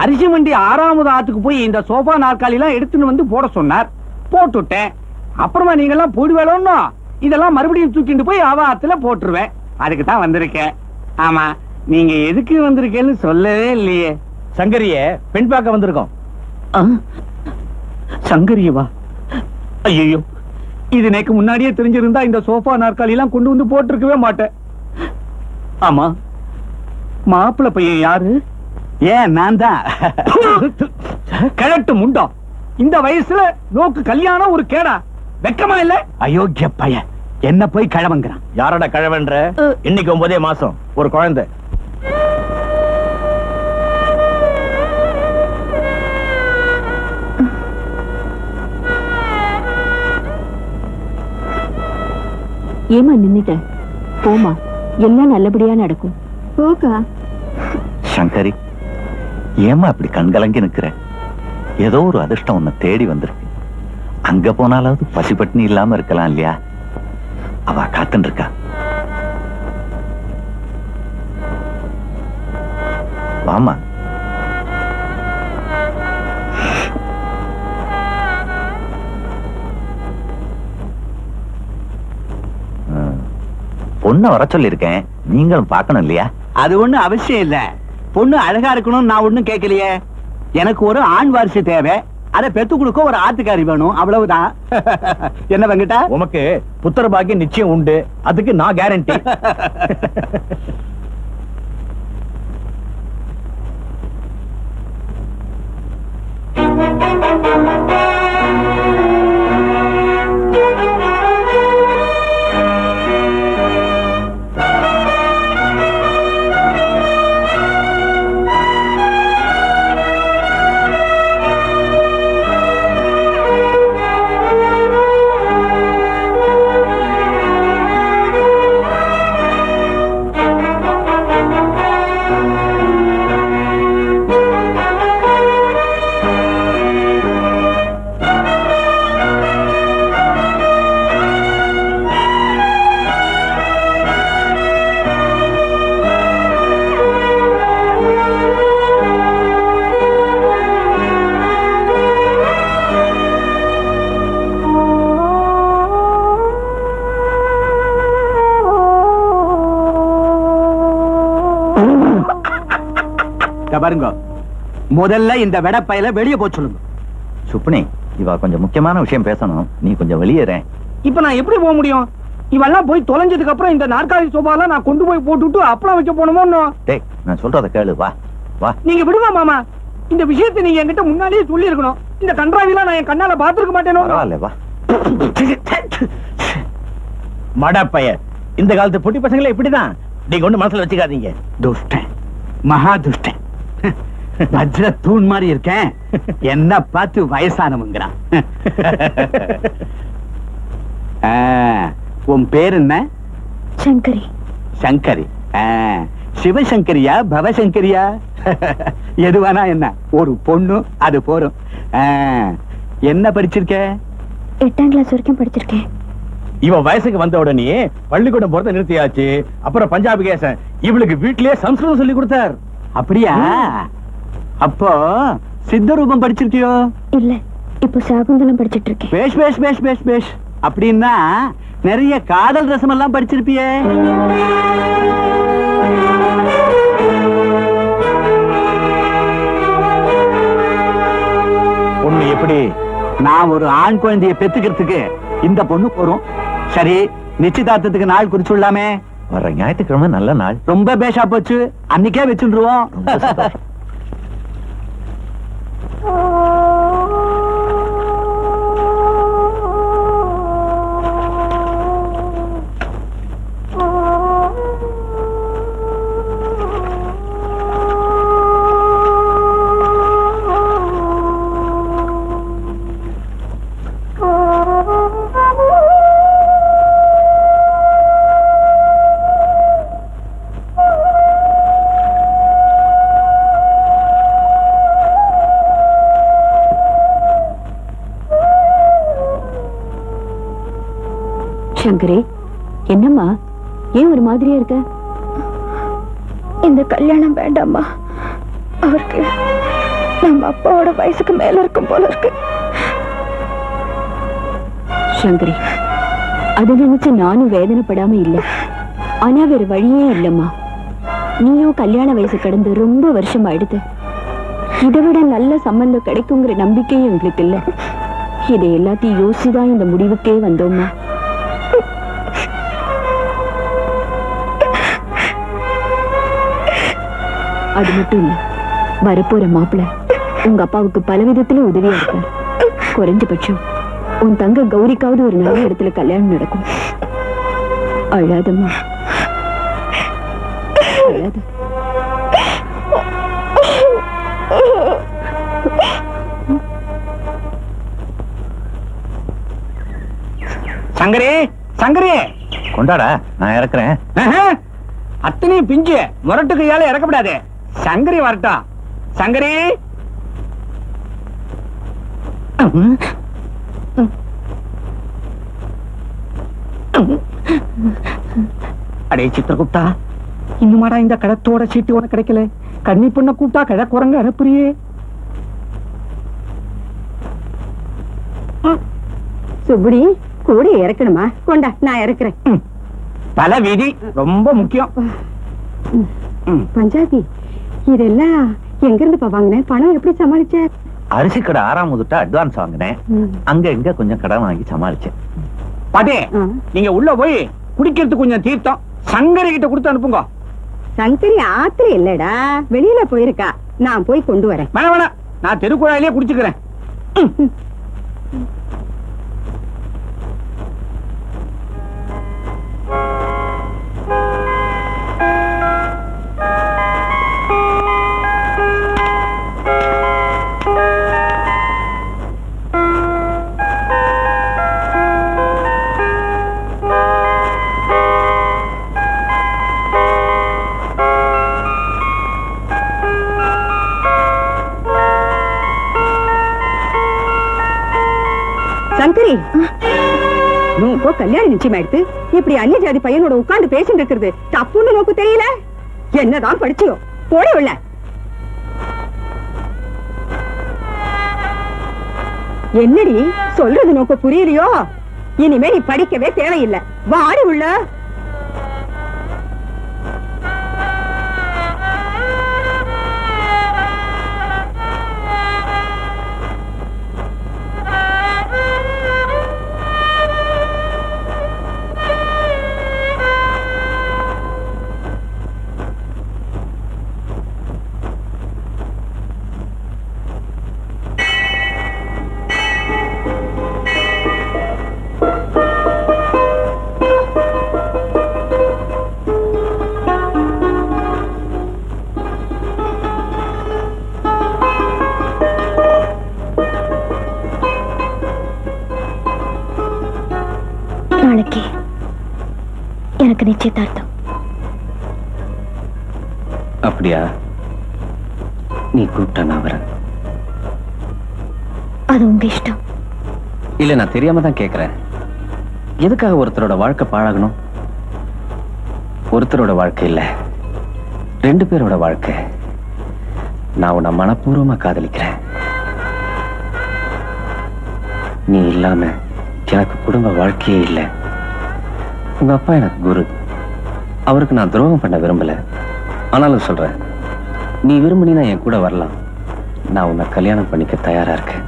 அரிசி மண்டி 6வது ஆத்துக்கு போய் இந்த சோஃபா நாற்காலி எல்லாம் எடுத்துன்னு வந்து போட சொன்னார். போட்டுட்டேன். அப்புறமா நீங்க எல்லாம் போடுவேலோன்னா இதெல்லாம் மறுபடியும் தூக்கிட்டு போய் அவ ஆத்துல போட்டுருவேன். அதுக்கு தான் வந்திருக்கேன். ஆமா, நீங்க எதுக்கு வந்திருக்கேன்னு சொல்லவே இல்லையே. சங்கரிய பெண் பார்க்க வந்திருக்கோம். சங்கரியவா? ஐயோ, இது எனக்கு முன்னாடியே தெரிஞ்சிருந்தா இந்த சோஃபா நாற்காலி எல்லாம் கொண்டு வந்து போட்டிருக்கவே மாட்டேன். ஆமா, மாப்பிள்ளை பையன் யாரு? ஏன் நான் தான். கிழட்டு முண்டம். இந்த வயசுல நோக்கு கல்யாணம் ஒரு கேடா? வெக்கமா இல்ல? அயோக்கிய பையன் என்ன போய் கிழவங்கிறான். யாரோட கிழவன்ற? இன்னைக்கு 9 மாசம் ஒரு குழந்தை. ஏமா நின்னுட்ட? போமா, எல்லாம் நல்லபடியா நடக்கும். போக்கா. சங்கரி, ஏமா இப்படி கண்கலங்கி நிக்கிற? ஏதோ ஒரு அதிர்ஷ்டம் உன்னை தேடி வந்திருக்கு. அங்க போனாலாவது பசிப்பட்டினி இல்லாம இருக்கலாம் இல்லையா? அவ காத்துட்டு இருக்கா. வாமா. பொண்ணை வர சொல்லிருக்கேன், நீங்களும் பார்க்கணும் இல்லையா? அது ஒண்ணும் அவசியம் இல்ல. பொண்ணு அழகா இருக்கணும் நான் ஒண்ணும் கேட்கலையே. எனக்கு ஒரு ஆண் வாரிசு தேவை. அதை பெத்து கொடுக்க ஒரு ஆத்துக்காரி வேணும், அவ்வளவுதான். என்ன வெங்கடா? உமக்கு புத்திர பாக்கியம் நிச்சயம் உண்டு, அதுக்கு நான் கேரண்டி. பாருங்க, முதல்ல இந்த வெடப்பையில வெளியே போய் சொல்லுங்க. சுப்னி, இவ கொஞ்சம் முக்கியமான விஷயம் பேசணும், நீ கொஞ்சம் வெளியேற. இப்ப நான் எப்படி போக முடியும்? இவெல்லாம் போய் தொலைஞ்சதுக்கு அப்புறம் இந்த நாற்காலி சோபாலாம் நான் கொண்டு போய் போட்டுட்டு அப்பளம் வைக்க போனோமோ? டேய், நான் சொல்றத கேளு, வா வா. நீங்க விடுவா மாமா, இந்த விஷயத்தை நீங்க என்கிட்ட முன்னாடியே சொல்லி இருக்கணும். இந்த கன்றாவிலாம் நான் என் கண்ணால பாத்துருக்க மாட்டேனோ? பரவாயில்ல, வா. மடப்பைய, இந்த காலத்து பொட்டி பசங்களே இப்படிதான். நீங்க ஒண்ணு மனசுல வச்சுக்காதீங்க. துஷ்டன், மகா துஷ்டன். வஜ்ர தூண் மாதிரி இருக்கேன், என்ன பார்த்து வயசானவங்கிறான். உன் பேர் என்ன? சங்கரி. சங்கரி. சிவசங்கரியா பவசங்கரியா? எதுவானா என்ன, ஒரு பொண்ணு அது போறோம். என்ன படிச்சிருக்க? 8ஆம் கிளாஸ் வரைக்கும் படிச்சிருக்கேன். இவ வயசுக்கு வந்த உடனே பள்ளிக்கூடம் போறத நிறுத்தியாச்சு. அப்புறம் பஞ்சாபி கேசன் இவளுக்கு வீட்லயே சம்ஸ்கிருதம் சொல்லி கொடுத்தார். அப்படியா? அப்போ சித்த ரூபம் படிச்சிருக்கியோ? இல்ல, இப்போ சாகுந்தலம் படிச்சிட்டு இருக்கேன். பேஷ் பேஷ் பேஷ் பேஷ் பேஷ். அப்படின்னா நிறைய காதல் ரசம் எல்லாம் படிச்சிருப்பியே. பொண்ணு எப்படி? நான் ஒரு ஆண் குழந்தையை பெத்துக்கிறதுக்கு இந்த பொண்ணு போறோம். சரி, நிச்சயதார்த்தத்துக்கு நாள் குறிச்சுள்ளாமே. வர ஞாயிற்றுக்கிழமை நல்ல நாள். ரொம்ப பேஷா போச்சு, அன்னைக்கே வச்சுருவோம். ரொம்ப சந்தோஷம். சங்கரி, என்னம்மா, ஏன் ஒரு மாதிரியா இருக்க? இந்த கல்யாணம் வேண்டாம்மா. அவருக்கு நம்ம அப்பாவோட வயசுக்கு மேல இருக்கும் போல இருக்கு. சங்கரி, அதை நினைச்சு நானும் வேதனைப்படாம இல்ல. ஆனா வேற வழியே இல்லம்மா. நீயும் கல்யாண வயசு கடந்து ரொம்ப வருஷம் ஆயிடுது. இதை விட நல்ல சம்பந்தம் கிடைக்குங்கிற நம்பிக்கையும் எங்களுக்கு இல்ல. இதை எல்லாத்தையும் யோசிச்சுதான் இந்த முடிவுக்கே வந்தோம்மா. அது மட்டும் இல்ல, வரப்போற மாப்பிள்ள உங்க அப்பாவுக்கு பல விதத்துல உதவியா இருக்கார். குறைஞ்சபட்சம் உன் தங்க கௌரிக்காவது ஒரு நல்ல இடத்துல கல்யாணம் நடக்கும். அழாதம்மா, அழாத. சங்கரி, சங்கரி, கொண்டாடா, நான் இறக்குறேன். அத்தனையும் பிஞ்சு முரட்டு கையால இறக்கப்படாது. சங்கரி வரட்டும். சங்கரி, அடே சித்திரகுப்தா, இன்னுமாடா இந்த கடத்தோட சீட்டு உனக்கு கிடைக்கல? கன்னி பொண்ண கூப்பிட்டா கழ குரங்க அனுப்புறியே. சுப்படி, கூட இறக்கணுமா? கொண்டா, நான் இறக்குறேன். பல விதி ரொம்ப முக்கியம். பஞ்சாபி இதெல்லாம் எங்க இருந்து வாங்கினேன்? பணம் எப்படி சமாளிச்ச? அரிசி கடை 6ஆம் முதட்ட அட்வான்ஸ் வாங்கினேன். அங்க இங்க கொஞ்சம் கடன் வாங்கி சமாளிச்சேன். பாட்டே, நீங்க உள்ள போய் குடிக்கிறதுக்கு கொஞ்சம் தீர்த்தம் சங்கரி கிட்ட கொடுத்து அனுப்புங்க. சங்கரி ஆத்திர இல்லடா, வெளியில போயிருக்கா. நான் போய் கொண்டு வரேன். வேணாம் வேணாம், நான் தெருக்குழாயிலே குடிச்சுக்கிறேன். சங்கரி, நீ இப்போ கல்யாணம் நிச்சயம் எடுத்து இப்படி அந்நிய ஜாதி பையனோட உட்கார்ந்து பேசிட்டு இருக்கிறது தப்புன்னு நோக்கு தெரியல? என்னதான் படிச்சியோ? போட உள்ள. என்னடி சொல்றது நோக்கு புரியலையோ? இனிமே நீ படிக்கவே தேவையில்லை. வாடி உள்ள. நாளைக்கு எனக்கு நிச்சயதார்த்தம். அப்படியா? நீ கூப்பிட்ட நான் வரேன். அது உங்க இஷ்டம். இல்ல, நான் தெரியாம தான் கேக்குறேன். எதுக்காக ஒருத்தரோட வாழ்க்கை பாழாகணும்? ஒருத்தரோட வாழ்க்கை இல்ல, 2 பேரோட வாழ்க்கை. நான் உன்னை மனப்பூர்வமா காதலிக்கிறேன். நீ இல்லாம எனக்கு குடும்ப வாழ்க்கையே இல்லை. உங்க அப்பா எனக்கு குரு. அவருக்கு நான் துரோகம் பண்ண விரும்பல. ஆனாலும் சொல்றேன், நீ விரும்பினா என் கூட வரலாம். நான் உன்னை கல்யாணம் பண்ணிக்க தயாரா இருக்கேன்.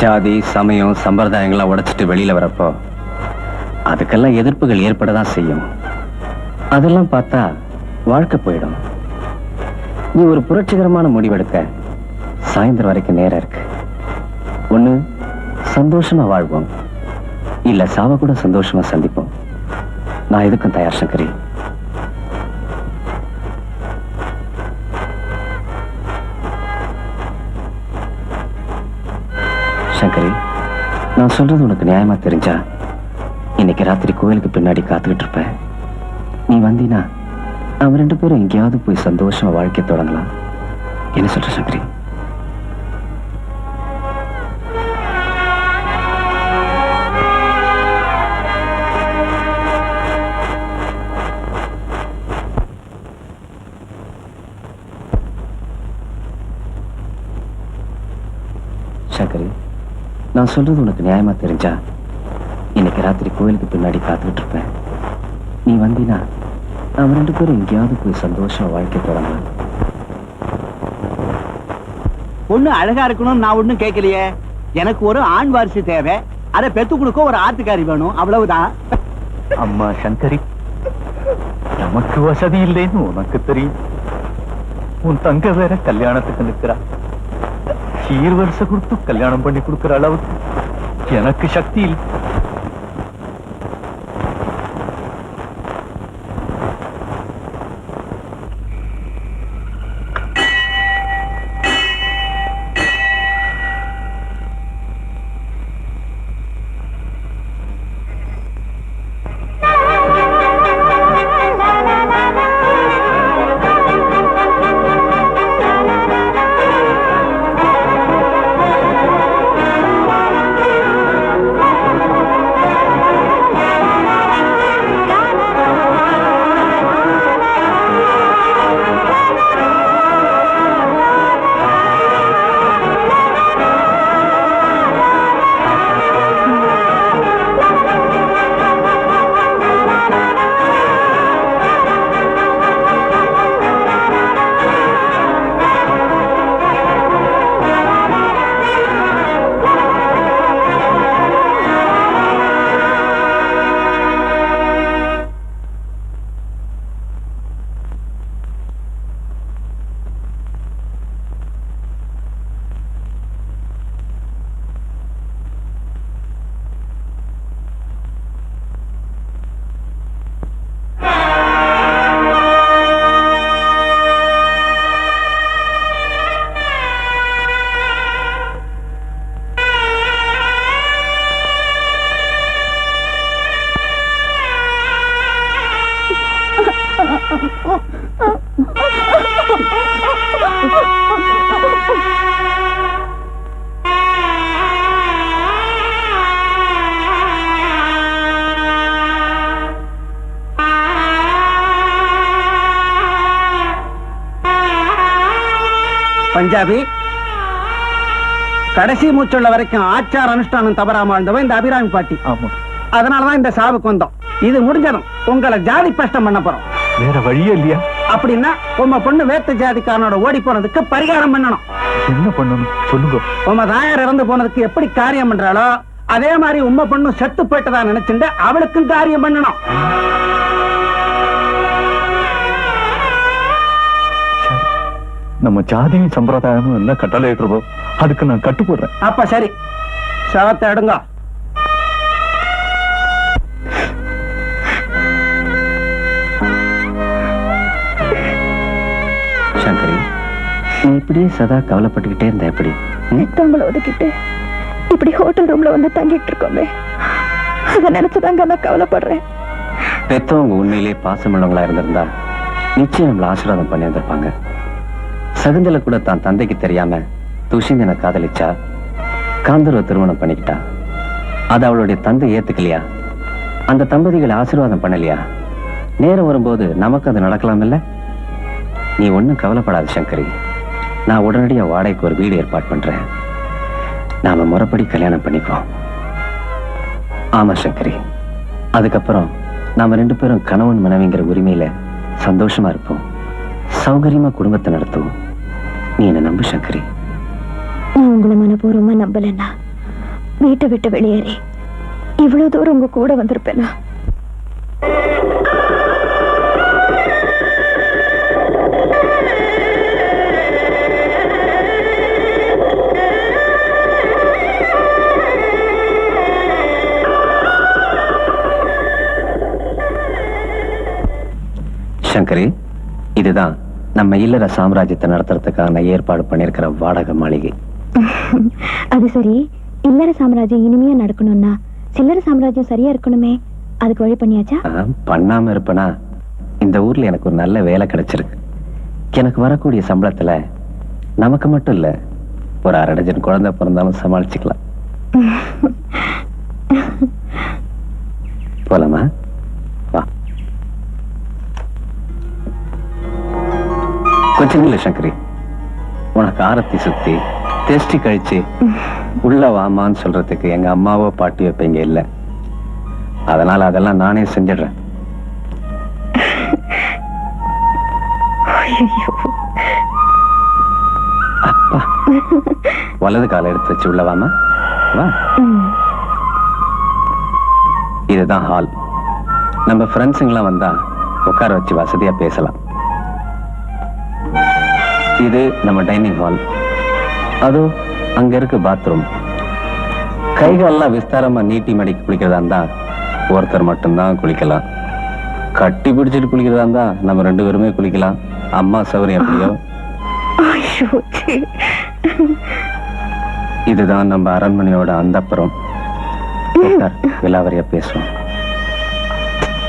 ஜாதி சமயம் சம்பிரதாயங்களை உடைச்சிட்டு வெளியில வரப்போ அதுக்கெல்லாம் எதிர்ப்புகள் ஏற்படதான் செய்யும். அதெல்லாம் பார்த்தா வாழ்க்கை போயிடும். நீ ஒரு புரட்சிகரமான முடிவெடுக்க சாயந்தரம் வரைக்கும் நேரம் இருக்கு. ஒண்ணு சந்தோஷமா வாழ்வோம், இல்ல சாவ கூட சந்தோஷமா சந்திப்போம். நான் எதுக்கும் தயார் சங்கரி. சங்கரி, நான் சொல்றது உனக்கு நியாயமா தெரிஞ்சா இன்னைக்கு ராத்திரி கோயிலுக்கு பின்னாடி காத்துக்கிட்டு இருப்பேன். நீ வந்தீனா நாம 2 பேரும் எங்கேயாவது போய் சந்தோஷமா வாழ்க்கை தொடங்கலாம். என்ன சொல்ற சங்கரி? சங்கரி, நான் சொல்றது உனக்கு நியாயமா தெரிஞ்சா இன்னைக்கு ராத்திரி கோயிலுக்கு பின்னாடி காத்துக்கிட்டு இருப்பேன். நீ வந்தீனா நாம 2 பேரும் எங்கேயாவது போய் சந்தோஷமா வாழ்க்கை தொடங்கலாம். பொண்ணு அழகா இருக்கணும் நான் ஒண்ணும் கேட்கலையே. எனக்கு ஒரு ஆண் வாரிசு தேவை. அதை பெத்து கொடுக்க ஒரு ஆத்துக்காரி வேணும், அவ்வளவுதான். அம்மா சங்கரி, நமக்கு வசதி இல்லைன்னு உனக்கு தெரியும். உன் தங்க வேற கல்யாணத்துக்கு நிற்கிறா. சீர்வரிசை கொடுத்து கல்யாணம் பண்ணி கொடுக்கிற அளவுக்கு எனக்கு சக்தி இல்லை. பஞ்சாபி, கடைசி மூச்சுள்ள வரைக்கும் ஆச்சார அனுஷ்டானம் தவறாம வாழ்ந்தவன் இந்த அபிராமி பாட்டி. ஆமா, அதனாலதான் இந்த சாவுக்கு வந்தோம். இது முடிஞ்சதும் உங்களை ஜாதி பஷ்டம் பண்ண போறோம். வேற வழியே இல்லையா? அப்படின்னா உங்க பொண்ணு வேத்த ஜாதிக்காரனோட ஓடி போனதுக்கு பரிகாரம் பண்ணணும். என்ன பண்ணணும் சொல்லுங்க. உங்க தாயார் இறந்து போனதுக்கு எப்படி காரியம் பண்றாளோ அதே மாதிரி உங்க பொண்ணு செத்து போயிட்டதா நினைச்சுட்டு அவளுக்கும் காரியம் பண்ணணும். நம்ம ஜாதியும் சம்பிரதாயமும் என்ன கட்டளை இடுறதோ அதுக்கு நான் கட்டுப்படுறேன். அப்ப சரி, சவத்தை எடுங்க. சங்கரி, நீ இப்படியே சதா கவலைப்பட்டுக்கிட்டே இருந்த எப்படி? தங்களை ஒதுக்கிட்டு இப்படி ஹோட்டல் ரூம்ல வந்து தங்கிட்டு இருக்கோமே, அதை நினைச்சுதாங்க நான் கவலைப்படுறேன். பெத்தவங்க உண்மையிலே பாசமுள்ளவங்களா இருந்திருந்தா நிச்சயம் நம்மள ஆசீர்வாதம் பண்ணி வந்திருப்பாங்க. சகுந்தல கூட தான் தந்தைக்கு தெரியாம துஷிந்தனை காதலிச்சா, காந்தர்வ திருமணம் பண்ணிக்கிட்டா. அது அவளுடைய தந்தை ஏத்துக்கலையா? அந்த தம்பதிகளை ஆசீர்வாதம் பண்ணலையா? நேரம் வரும்போது நமக்கு அது நடக்கலாம் இல்ல? நீ ஒன்னும் கவலைப்படாத சங்கரி, நான் உடனடியா வாடகைக்கு ஒரு வீடு ஏற்பாடு பண்றேன். நாம முறைப்படி கல்யாணம் பண்ணிக்குவோம். ஆமா சங்கரி, அதுக்கப்புறம் நாம 2 பேரும் கணவன் மனைவிங்கிற உரிமையில சந்தோஷமா இருப்போம், சௌகரியமா குடும்பத்தை நடத்துவோம். நீ என்ன நம்பு சங்கரி. நான் உங்களை மனப்பூர்வமா நம்பலன்னா வீட்டை விட்டு வெளியேறி இவ்வளவு தூரம் உங்க கூட வந்திருப்பேனா? சங்கரி, இதுதான் நம்ம இல்லற சாம்ராஜ்யத்தை நடத்துறதுக்காக ஏற்பாடு பண்ணிருக்கிற வாடகை மாளிகை. அது சரி, இல்லற சாம்ராஜ்யம் இனிமையா நடக்கணும்னா சில்லற சாம்ராஜ்யம் சரியா இருக்கணுமே, அதுக்கு வழி பண்ணியாச்சா? பண்ணாம இருப்பனா? இந்த ஊர்ல எனக்கு ஒரு நல்ல வேலை கிடைச்சிருக்கு. எனக்கு வரக்கூடிய சம்பளத்துல நமக்கு மட்டும் இல்ல, ஒரு 1/2 டஜன் குழந்தை பிறந்தாலும் சமாளிச்சுக்கலாம். போலாமா? வா. கொஞ்சம் இல்ல சங்கரி, உனக்கு ஆரத்தி சுத்தி டெஸ்டி கழிச்சு உள்ள வாமான்னு சொல்றதுக்கு எங்க அம்மாவோ பாட்டி வைப்பீங்க இல்ல. அதனால அதெல்லாம் நானே செஞ்சிடுறேன். அப்பா, வலது காலை எடுத்து வச்சு உள்ள வாமா. வா. இதுதான் ஹால். நம்ம ஃப்ரெண்ட்ஸுங்கெல்லாம் வந்தா உட்கார வச்சு வசதியா பேசலாம். இது நம்ம டைனிங் ஹால். அதோ அங்க இருக்கு பாத்ரூம். கைகாலெல்லாம் விஸ்தாரமா நீட்டி மடிக்கு குளிக்கிறதா இருந்தா ஒருத்தர் மட்டும்தான் குளிக்கலாம். கட்டி பிடிச்சிட்டு குளிக்கிறதா இருந்தா நம்ம 2 பேருமே குளிக்கலாம். அம்மா சௌரியம் எப்படியோ. இதுதான் நம்ம அரண்மனையோட அந்தப்புறம். விலாவரியா பேசுவோம்.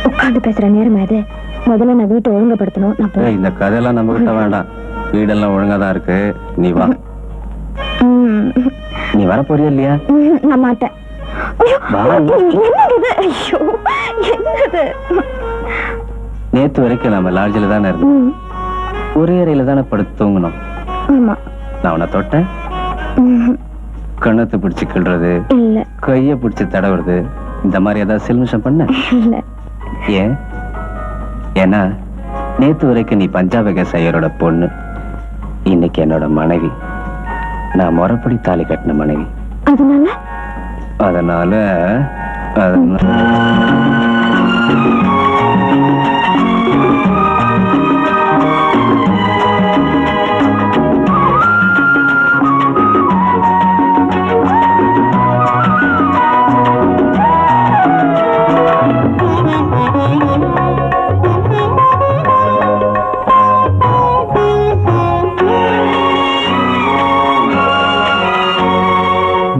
உட்காந்து பேசுற நேரம் அது. முதல்ல நான் வீட்டை ஒழுங்குபடுத்தணும். இந்த கதையெல்லாம் நம்ம கிட்ட வேண்டாம். வீடெல்லாம் ஒழுங்காதான் இருக்கு. நீ வா. நீ வர போறியா இல்லையா? நான் மாட்டேன். நேத்து வரைக்கும் நம்ம லாட்ஜில தானே இருந்தோம். ஒரே அறையில தானே படுத்து தூங்கணும். நான் உன்னை தொட்டேன். கண்ணத்தை பிடிச்சு கிள்றது, கைய பிடிச்சு தடவுறது, இந்த மாதிரி ஏதாவது சில்மிஷம் பண்ண? ஏன்? ஏன்னா நேத்து வரைக்கும் நீ பஞ்சாப ஐயரோட பொண்ணு, இன்னைக்கு என்னோட மனைவி. நான் முறைப்படி தாலி கட்டின மனைவி. அதனால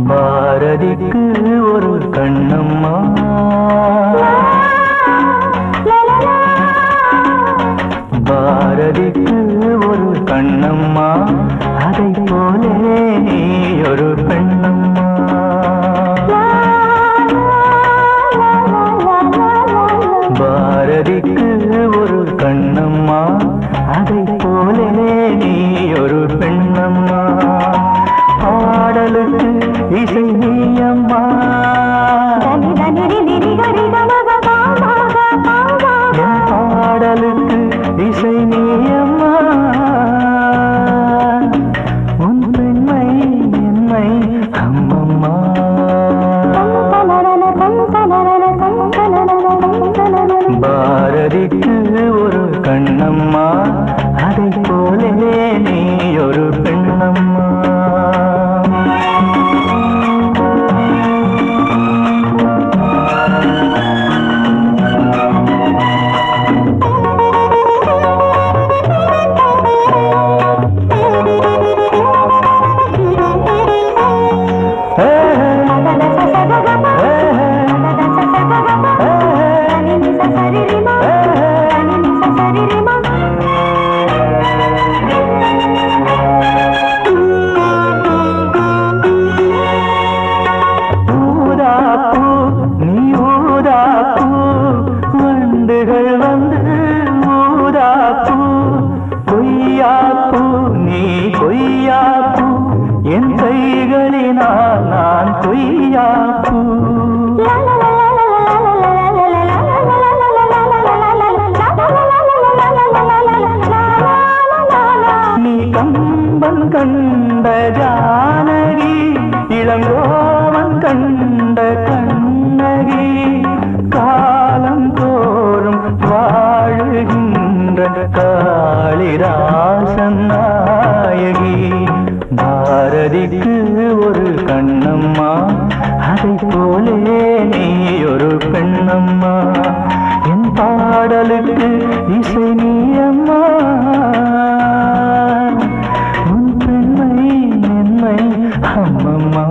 பாரதிக்கு ஒரு கண்ணம்மா, பாரதிக்கு ஒரு கண்ணம்மா, அதை போலே நீ ஒரு பெண்ணம்மா. பாரதிக்கு ஒரு கண்ணம்மா, அதை போலே நீ ஒரு பெண். பெண்ணம்மா பாடலுக்கு இசை நீயம்மா என் பாடலுக்கு இசை நீயம்மா உன் பெண்மை என்னை அம்மம்மா பாரதிக்கு ஒரு கண்ணம்மா அதை போலே நீ ஒரு பெண்ணம்மா கண்ட ஜானகி இளங்கோவன் கண்ட கண்ணகி காலம் தோறும் வாழுகின்ற காளிதாசன் நாயகி பாரதிக்கு ஒரு கண்ணம்மா அதை போலே நீ ஒரு பெண்ணம்மா என் பாடலுக்கு இசை நீயம்மா அம்மம்மா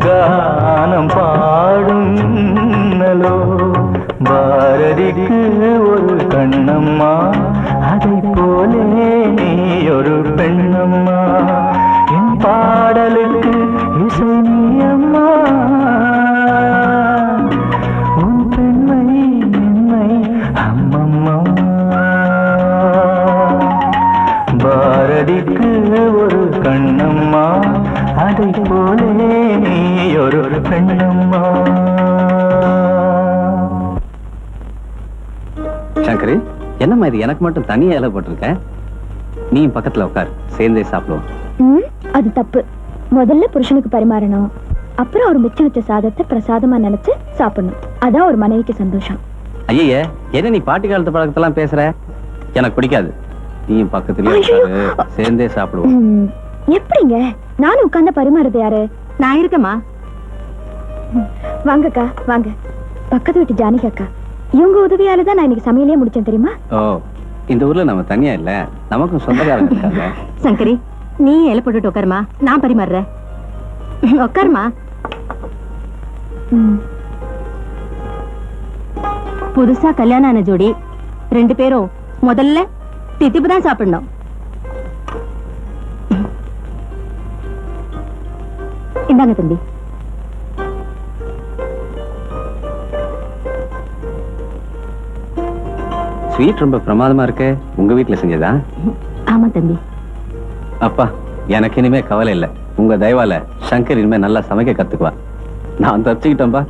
கானம் பாடும் இன்னலோ பாரதிக்கு ஒரு கண்ணம்மா அதை போலே நீ ஒரு பெண்ணம்மா என் பாடலுக்கு இசை நீயம்மா உன் பெண்மை என்னை அம்மம்மா பாரதிக்கு ஒரு கண்ணம்மா அதை போலே நீ ஒரு பெண்ணம்மா. சங்கரி, என்னம்மா இது எனக்கு மட்டும் தனியா இலை போட்டிருக்க? நீ பக்கத்துல உட்கார், சேர்ந்தே சாப்பிடுவோம். அது தப்பு. முதல்ல புருஷனுக்கு பரிமாறணும், அப்புறம் ஒரு மிச்சம் வச்ச சாதத்தை பிரசாதமா நினைச்சு சாப்பிடணும். அதான் ஒரு மனைவிக்கு சந்தோஷம். ஐயே, என்ன நீ பாட்டி காலத்து பழக்கத்தெல்லாம் பேசுற? எனக்கு பிடிக்காது. நீ பக்கத்துலயே உட்காரு, சேர்ந்தே சாப்பிடுவோம். எப்படிங்க? நானும் உட்கார்ந்த பரிமாறது யாரு? நான் இருக்கமா. வாங்கக்கா வாங்க. பக்கத்து வீட்டு ஜானகி அக்கா, இவங்க உதவியாலதான் நான் இன்னைக்கு சமையலே முடிச்சேன் தெரியுமா? ஓ, இந்த ஊர்ல நம்ம தனியா இல்ல, நமக்கும் சொந்தக்காரங்க இருக்காங்க. சங்கரி, நீ இலை போட்டுட்டு உட்காருமா, நான் பரிமாறுறேன். உட்காருமா. புதுசா கல்யாணம் ஆன ஜோடி 2 பேரும் முதல்ல தித்திப்பு தான் சாப்பிடணும். இந்தாங்க தம்பி. ஸ்வீட் ரொம்ப பிரமாதமா இருக்கு. உங்க வீட்டுல செஞ்சதா? ஆமா தம்பி. அப்பா, எனக்கு இனிமே கவலை இல்ல. உங்க தயவால சங்கர் இனிமே நல்லா சமைக்க கத்துக்குவா. நான் தப்பிச்சுக்கிட்டேன்பா.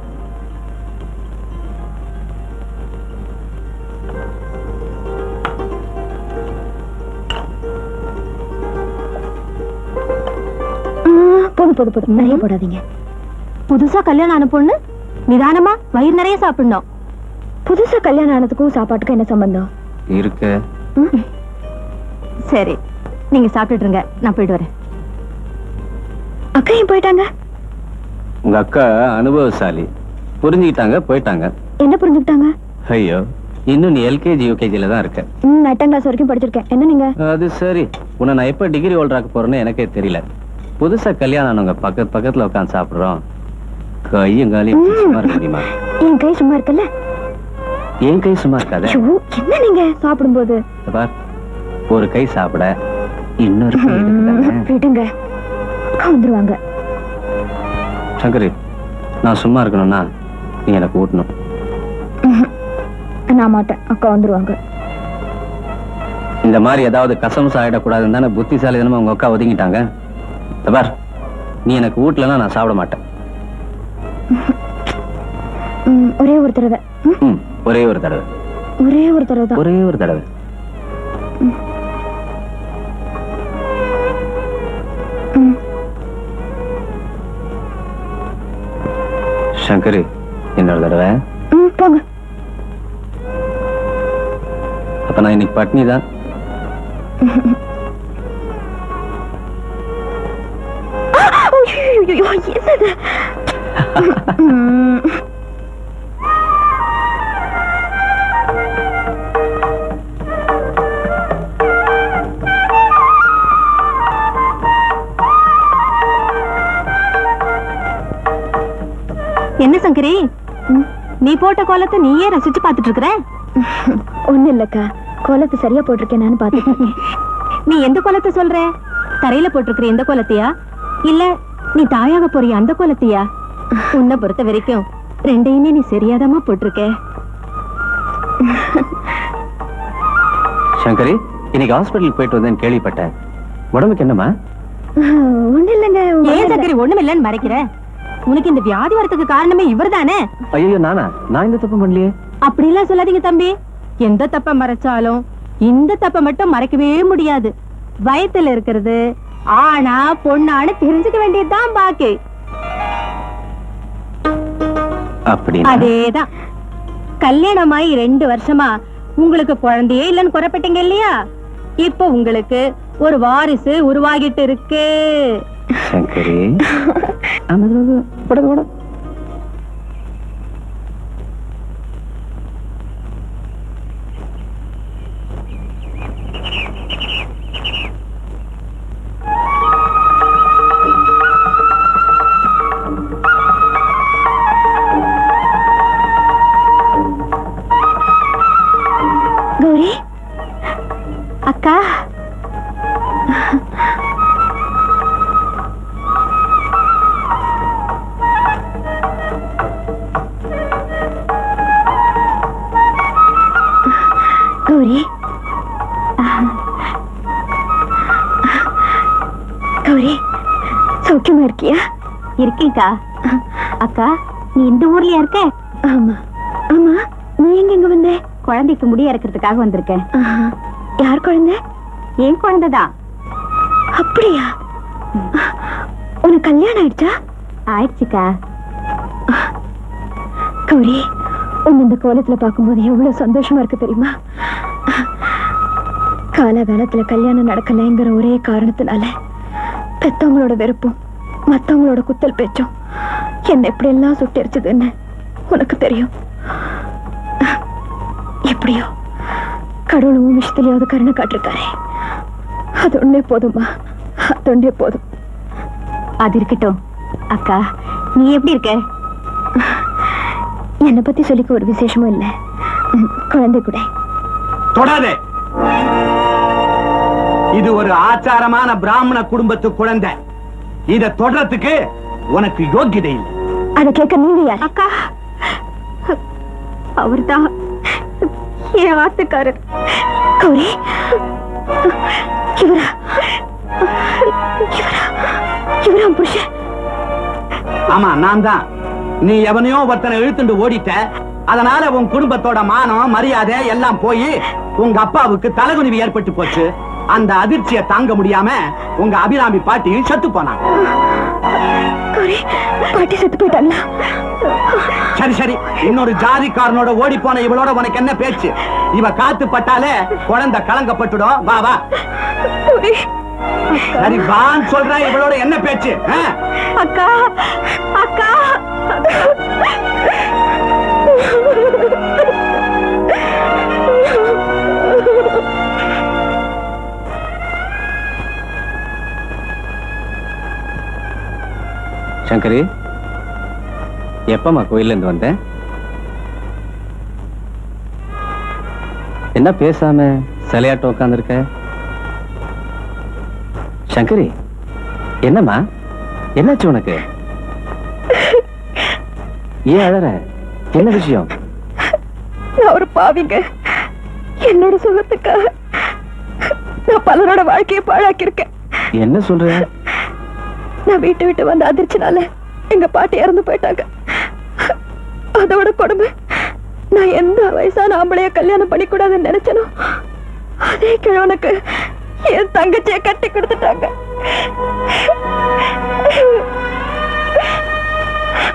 போதும் நிறைய போடாதீங்க. புதுசா கல்யாணம் ஆன பொண்ணு நிதானமா வயிறு நிறைய சாப்பிடணும். புதுசா கல்யாணம் ஆனதுக்கும் சாப்பாட்டுக்கும் என்ன சம்பந்தம் இருக்கு? சரி, நீங்க சாப்பிட்டுருங்க, நான் போயிட்டு வரேன். அக்கா ஏன் போயிட்டாங்க? உங்க அக்கா அனுபவசாலி, புரிஞ்சுக்கிட்டாங்க, போயிட்டாங்க. என்ன புரிஞ்சுக்கிட்டாங்க? ஐயோ, இன்னும் நீ எல்கேஜி யூகேஜில தான் இருக்க. நான் 8ஆம் கிளாஸ் வரைக்கும் படிச்சிருக்கேன். என்ன நீங்க? அது சரி, உன்னை நான் எப்ப டிகிரி ஹோல்டராக்க போறேன்னு எனக்கே தெரியல. புதுசா கல்யாணம் ஆனவங்க பக்கத்துல உட்காந்து சாப்பிடுறோம். கையும் காலையும் சும்மா இருக்க முடியுமா? என் கை சும்மா இருக்கல. என் கை சும்மா இருக்காத. என்ன நீங்க சாப்பிடும்போது பார், ஒரு கை சாப்பிட இன்னொரு கை இருக்குதானே? விடுங்க, அக்கா வந்துருவாங்க. சங்கரி, நான் சும்மா இருக்கணும்னா நீ எனக்கு ஊட்டணும். நான் மாட்டேன், அக்கா வந்துருவாங்க. இந்த மாதிரி ஏதாவது கசம்சம் ஆயிடக்கூடாதுன்னு தானே புத்திசாலி தானே உங்க அக்கா ஒதுங்கிட்டாங்க. பார், நீ எனக்கு ஊட்டலன்னா நான் சாப்பிட மாட்டேன். ஒரே ஒரு தடவை. ஒரே ஒரு தடவை. ஒரே ஒரு தடவை தான். ஒரே ஒரு தடவை. சங்கரி, இன்னொரு தடவை. போங்க. அப்ப நான் இன்னைக்கு பட்னி தான். என்னது? என்ன சங்கரி, நீ போட்ட கோலத்தை நீயே ரசிச்சு பாத்துட்டு இருக்கிற? ஒண்ணு இல்லக்கா, கோலத்தை சரியா போட்டிருக்கேன்னு பாத்துட்டு. நீ எந்த கோலத்தை சொல்ற? தரையில போட்டிருக்கிற எந்த கோலத்தையா, இல்ல நீ தாயாக போறிய அந்த கோலத்தையா? உன்னை பொறுத்த வரைக்கும் ரெண்டையுமே நீ சரியாதாமா போட்டிருக்க. சங்கரி, இன்னைக்கு ஹாஸ்பிட்டலுக்கு போயிட்டு வந்தேன்னு கேள்விப்பட்டேன். உடம்புக்கு என்னமா? ஒண்ணு இல்லைங்க. ஏன் சங்கரி ஒண்ணும் இல்லன்னு மறைக்கிற? உனக்கு இந்த வியாதி வரத்துக்கு காரணமே இவர்தானே? ஐயோ, நானா? நான் இந்த தப்பு பண்ணலையே. அப்படி எல்லாம் சொல்லாதீங்க தம்பி. எந்த தப்ப மறைச்சாலும் இந்த தப்ப மட்டும் மறைக்கவே முடியாது. வயத்துல இருக்கிறது ஆனா பொண்ணான்னு தெரிஞ்சுக்க வேண்டியதுதான் பாக்கி. அதேதான். கல்யாணமாயி 2 வருஷமா உங்களுக்கு குழந்தையே இல்லன்னு குறைப்பட்டீங்க இல்லையா? இப்ப உங்களுக்கு ஒரு வாரிசு உருவாகிட்டு இருக்கு. சங்கரி, கௌரி அக்கா, கௌரி கௌரி, சௌக்கியமா இருக்கியா? இருக்கேக்கா. அக்கா, நீ இந்த ஊர்லயா இருக்க? ஆமா. ஆமா, நீ எங்க இங்க வந்த? குழந்தைக்கு முடி இறக்கிறதுக்காக வந்திருக்கேன். யார் குழந்தை? என் குழந்தைதான். அப்படியா? உனக்கு கல்யாணம் ஆயிடுச்சா? ஆயிடுச்சுக்கா. கௌரி, உன் இந்த கோலத்துல பார்க்கும்போது எவ்வளவு சந்தோஷமா இருக்கு தெரியுமா? காலகாலத்துல கல்யாணம் நடக்கலைங்கிற ஒரே காரணத்தினால பெத்தவங்களோட வெறுப்பும் மத்தவங்களோட குத்தல் பேச்சும் என்ன எப்படி எல்லாம் சுட்டெரிச்சதுன்னு உனக்கு தெரியும். எப்படியோ கடவுளும் விஷயத்திலேயாவது கருணை காட்டிருக்காரு. அது ஒண்ணே போதுமா? அது ஒண்ணே போதும். அது இருக்கட்டும் அக்கா, நீ எப்படி இருக்க? என்னை பத்தி சொல்லிக்க ஒரு விசேஷமும் இல்ல. குழந்தை கூட தொடாதே. இது ஒரு ஆச்சாரமான பிராமண குடும்பத்து குழந்தை. இத தொடறதுக்கு உனக்கு யோகியதை இல்லை. அதை கேட்க நீங்க யார்? அக்கா, அவர்தான் என் ஆத்துக்காரர். கௌரி, இவரா புருஷன்? ஆமா நான் தான். நீ எவனையோ ஒருத்தனை இழுத்துண்டு ஓடிட்ட. அதனால உன் குடும்பத்தோட மானம் மரியாதை எல்லாம் போய் உங்க அப்பாவுக்கு தலைகுனிவு ஏற்பட்டு போச்சு. அந்த அதிர்ச்சியை தாங்க முடியாம உங்க அபிராமி பாட்டி செத்து போனாங்க. பாட்டி செத்து போயிட்டாங்களா? சரி சரி, இன்னொரு ஜாதிக்காரனோட ஓடி போன இவளோட உனக்கு என்ன பேச்சு? இவ காத்து பட்டாலே குழந்தை கலங்கப்பட்டுடும். வா வா. சரி வான்னு சொல்ற, இவளோட என்ன பேச்சு? அக்கா அக்கா சங்கரி, எப்பமா கோயில்ல இருந்து வந்த? என்ன பேசாம சிலையாட்ட உட்காந்துருக்க? சங்கரி, என்னம்மா, என்னாச்சு உனக்கு? ஏன் அழற? என்ன விஷயம்? நான் ஒரு பாவிங்க. என்னோட சுகத்துக்காக நான் பலரோட வாழ்க்கையை பாழாக்கியிருக்கேன். என்ன சொல்ற? நான் வீட்டை விட்டு வந்த அதிர்ச்சினால எங்க பாட்டி இறந்து போயிட்டாங்க. அதோட கொடுமை, நான் எந்த வயசான ஆம்பளைய கல்யாணம் பண்ணிக்கூடாதுன்னு நினைச்சனோ அதே கிழவனுக்கு என் தங்கச்சியை கட்டி கொடுத்துட்டாங்க.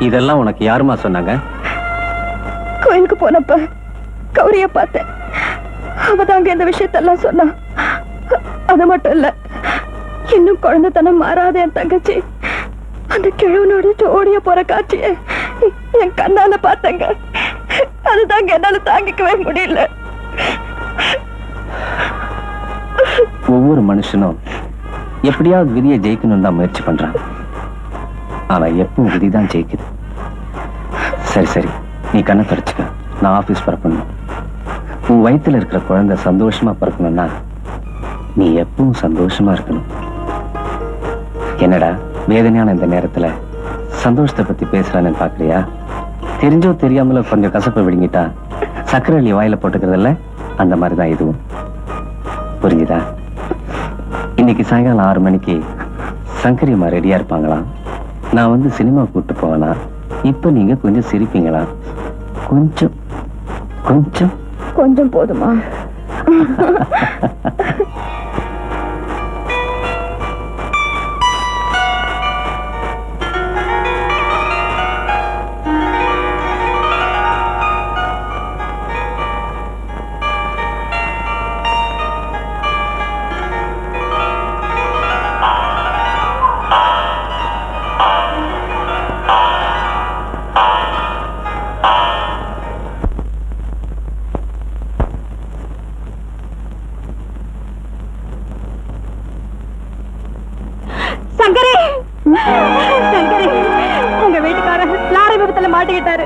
இதெல்லாம் உனக்கு யாருமா சொன்னாங்க? கோயிலுக்கு போனப்ப கௌரிய பார்த்தேன். அவதாங்க இந்த விஷயத்தெல்லாம் சொன்னா. அது மட்டும் இல்ல, இன்னும் குழந்தைத்தனம் மாறாத என் தங்கச்சி அந்த கிழவனோட ஓடிய போற காட்சிய என் கண்ணால பார்த்தங்க. அதுதாங்க என்னால தாங்கிக்கவே முடியல. ஒவ்வொரு மனுஷனும் எப்படியாவது விதியை ஜெயிக்கணும் தான் முயற்சி பண்றான். ஆனா எப்பவும் விதிதான் ஜெயிக்குது. சரி சரி, நீ கண்ணை தொடச்சுக்க. நான் ஆபீஸ் பறக்கணும். உன் வயித்துல இருக்கிற குழந்தை சந்தோஷமா பிறக்கணும்னா நீ எப்பவும் சந்தோஷமா இருக்கணும். என்னடா வேதனையான இந்த நேரத்துல சந்தோஷத்தை பத்தி பேசுறான்னு பாக்குறியா? தெரிஞ்சோ தெரியாமல கொஞ்சம் கசப்பை விடுங்கிட்டா சக்கரை அள்ளி வாயில போட்டுக்கிறதில்ல, அந்த மாதிரிதான் இதுவும். புரிஞ்சுதா? இன்னைக்கு சாயங்காலம் 6 மணிக்கு சங்கரியம்மா ரெடியா இருப்பாங்களாம். நான் வந்து சினிமா கூட்டு போவேனா? இப்ப நீங்க கொஞ்சம் சிரிப்பீங்களா? கொஞ்சம் கொஞ்சம் கொஞ்சம் போதுமா? சங்கரி, சங்கரி, உங்க வீட்டுக்காரர் லாரி விபத்துல மாட்டிக்கிட்டாரு.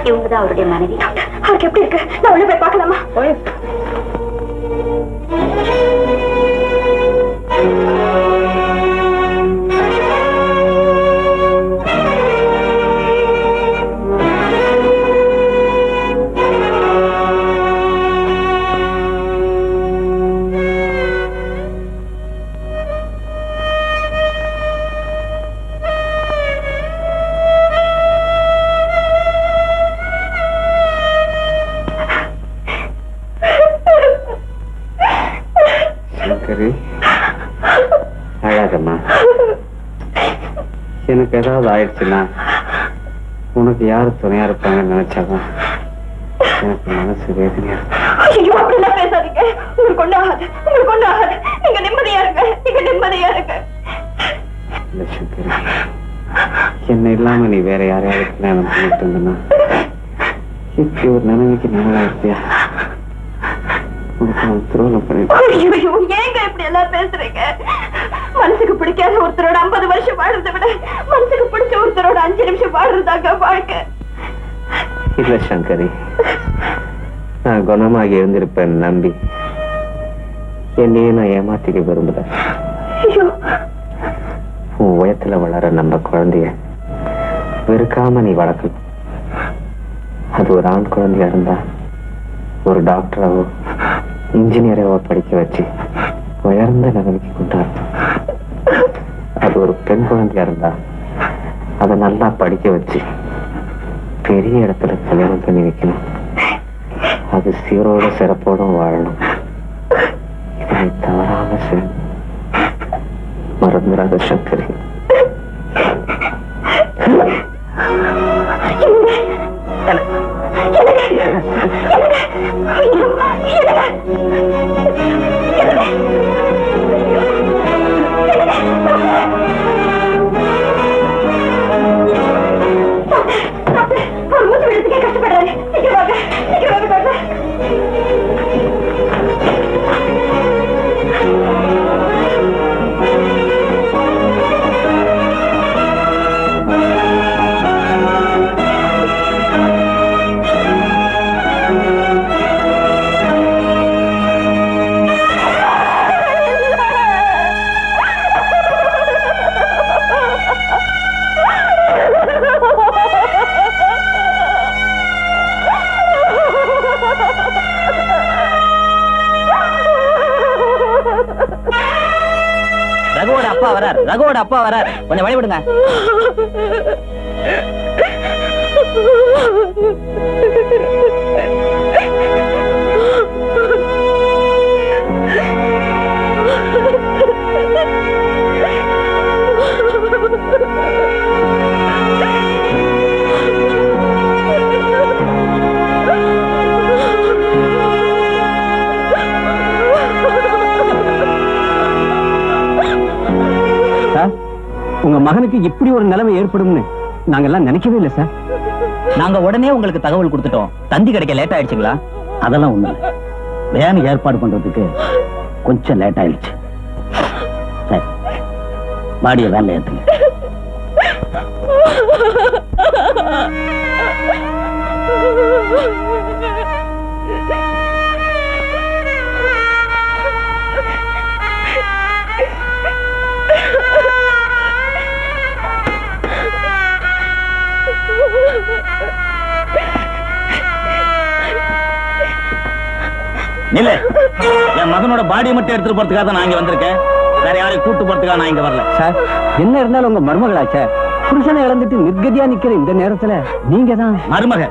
இவங்கதான் அவருடைய மனைவி. அவருக்கு எப்படி இருக்கு? நான் உள்ள போய் பார்க்கலாமா? அழாதம்மா. எனக்கு ஏதாவது ஆயிடுச்சுன்னா உனக்கு யாரு துணையா இருப்பாங்கன்னு நினைச்சாதான் எனக்கு மனசு வேதனையா இருக்கு. அப்படிலாம் பேசாதீங்க. உங்களுக்கு ஒண்ணு ஆகாது, உங்களுக்கு ஒண்ணு ஆகாது. நீங்க நிம்மதியா இருங்க, நீங்க நிம்மதியா இருங்க. இல்ல சங்கரி, என்ன இல்லாம நீ வேற யாரையாவது கல்யாணம் பண்ணிட்டு இருந்தனா இப்படி ஒரு நிலைமைக்கு நல்லா இருப்பியா? ஏங்க இப்படி எல்லாம் பேசுறீங்க? மனசுக்கு பிடிக்காத ஒருத்தரோட 50 வருஷம் வாழ்றதை விட மனசுக்கு பிடிச்ச ஒருத்தரோட 5 நிமிஷம் வாழ்றதாங்க வாழ்க்கை. இல்ல சங்கரி, நான் குணமாக இருந்திருப்பேன் நம்பி என்னையே நான் ஏமாத்திக்க விரும்பல. உன் உயரத்துல வளர நம்ம குழந்தைய வெறுக்காம நீ வளர்க்கணும். அது ஒரு ஆண் குழந்தையா இருந்தா ஒரு டாக்டராவோ இன்ஜினியராவோ படிக்க வச்சு உயர்ந்த நிலைமைக்கு கொண்டாடணும். அது ஒரு பெண் குழந்தையா இருந்தா அதை நல்லா படிக்க வச்சு பெரிய இடத்துல கல்யாணம் பண்ணி வைக்கணும். அது சீரோட சிறப்போட வாழணும். இதை தவறாம செய்யணும். மறந்துடாத சங்கரி. ரகுவோட அப்பா வரார், கொஞ்சம் வழி விடுங்க. உங்க மகனுக்கு இப்படி ஒரு நிலைமை ஏற்படும்னு நாங்க எல்லாம் நினைக்கவே இல்லை சார். நாங்க உடனே உங்களுக்கு தகவல் கொடுத்துட்டோம். தந்தி கிடைக்க லேட் ஆயிடுச்சுங்களா? அதெல்லாம் ஒண்ணு இல்லை. வேன் ஏற்பாடு பண்றதுக்கு கொஞ்சம் லேட் ஆயிடுச்சு. சரி, பாடிய வேன்ல ஏத்துங்க. இல்ல, என் மகனோட பாடியை மட்டும் எடுத்துட்டு போறதுக்காக நான் இங்க வந்திருக்கேன். வேற யாரையும் கூட்டு போறதுக்காக நான் இங்க வரல. சார், என்ன இருந்தாலும் உங்க மருமகளாச்சே, புருஷனை இழந்துட்டு நிர்கதியா நிக்கிற இந்த நேரத்துல நீங்க தான் மருமக.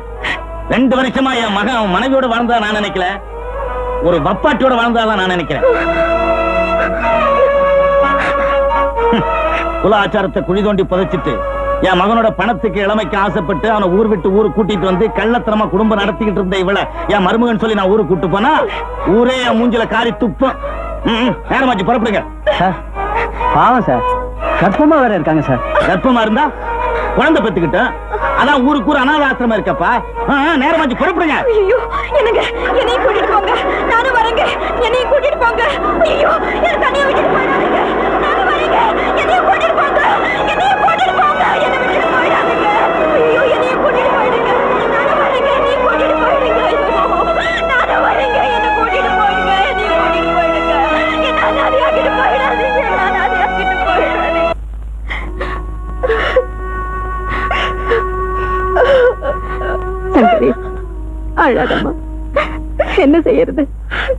2 வருஷமா என் மகன் அவன் மனைவியோட வாழ்ந்தா நான் நினைக்கல, ஒரு வப்பாட்டியோட வாழ்ந்தாதான் நான் நினைக்கிறேன். குல ஆச்சாரத்தை குழி தோண்டி புதைச்சிட்டு என் மகனோட பணத்துக்கு இளமைக்கு ஆசைப்பட்டு அவனை ஊர் விட்டு ஊரு கூட்டிட்டு வந்து கள்ளத்தனமா குடும்பம் நடத்திக்கிட்டு இருந்த இவள என் மருமகன் சொல்லி நான் ஊருக்கு கூட்டு போனா ஊரே என் மூஞ்சில காரி துப்பம். நேரமாச்சு, புறப்படுங்க. சார், பாவம் சார், கர்ப்பமா வேற இருக்காங்க சார். கர்ப்பமா இருந்தா குழந்தை பெத்துக்கிட்ட, அதான் ஊருக்கு ஊர் அனாதை ஆசிரமம் இருக்கப்பா. நேரமாச்சு, புறப்படுங்க. ஐயோ, என்னங்க, என்னையும் கூட்டிட்டு போங்க. நானும் வரேங்க. என்னையும் கூட்டிட்டு போங்க. ஐயோ, என்ன தனியா விட்டுட்டு போயிடாதீங்க. நானும் வரேங்க. என்னையும் கூட்டிட்டு போங்க. என்னையும் கூட்டிட்டு போங்க. என்னை விட்டுட்டு போயிடாதீங்க. ஐயோ, என்னையும் கூட்டிட்டு போயிடுங்க. நானும் வரேங்க. என்னையும் கூட்டிட்டு போயிடுங்க. ஐயோ, நானும் வரேங்க. என்னை கூட்டிட்டு போயிடுங்க. என்னையும் கூட்டிட்டு போயிடுங்க. என்ன அனாதையாக்கிட்டு போயிடாதீங்க. என்ன அனாதையாக்கிட்டு போயிடாதீங்க. சங்கரி, அழகம்மா, என்ன செய்யறது?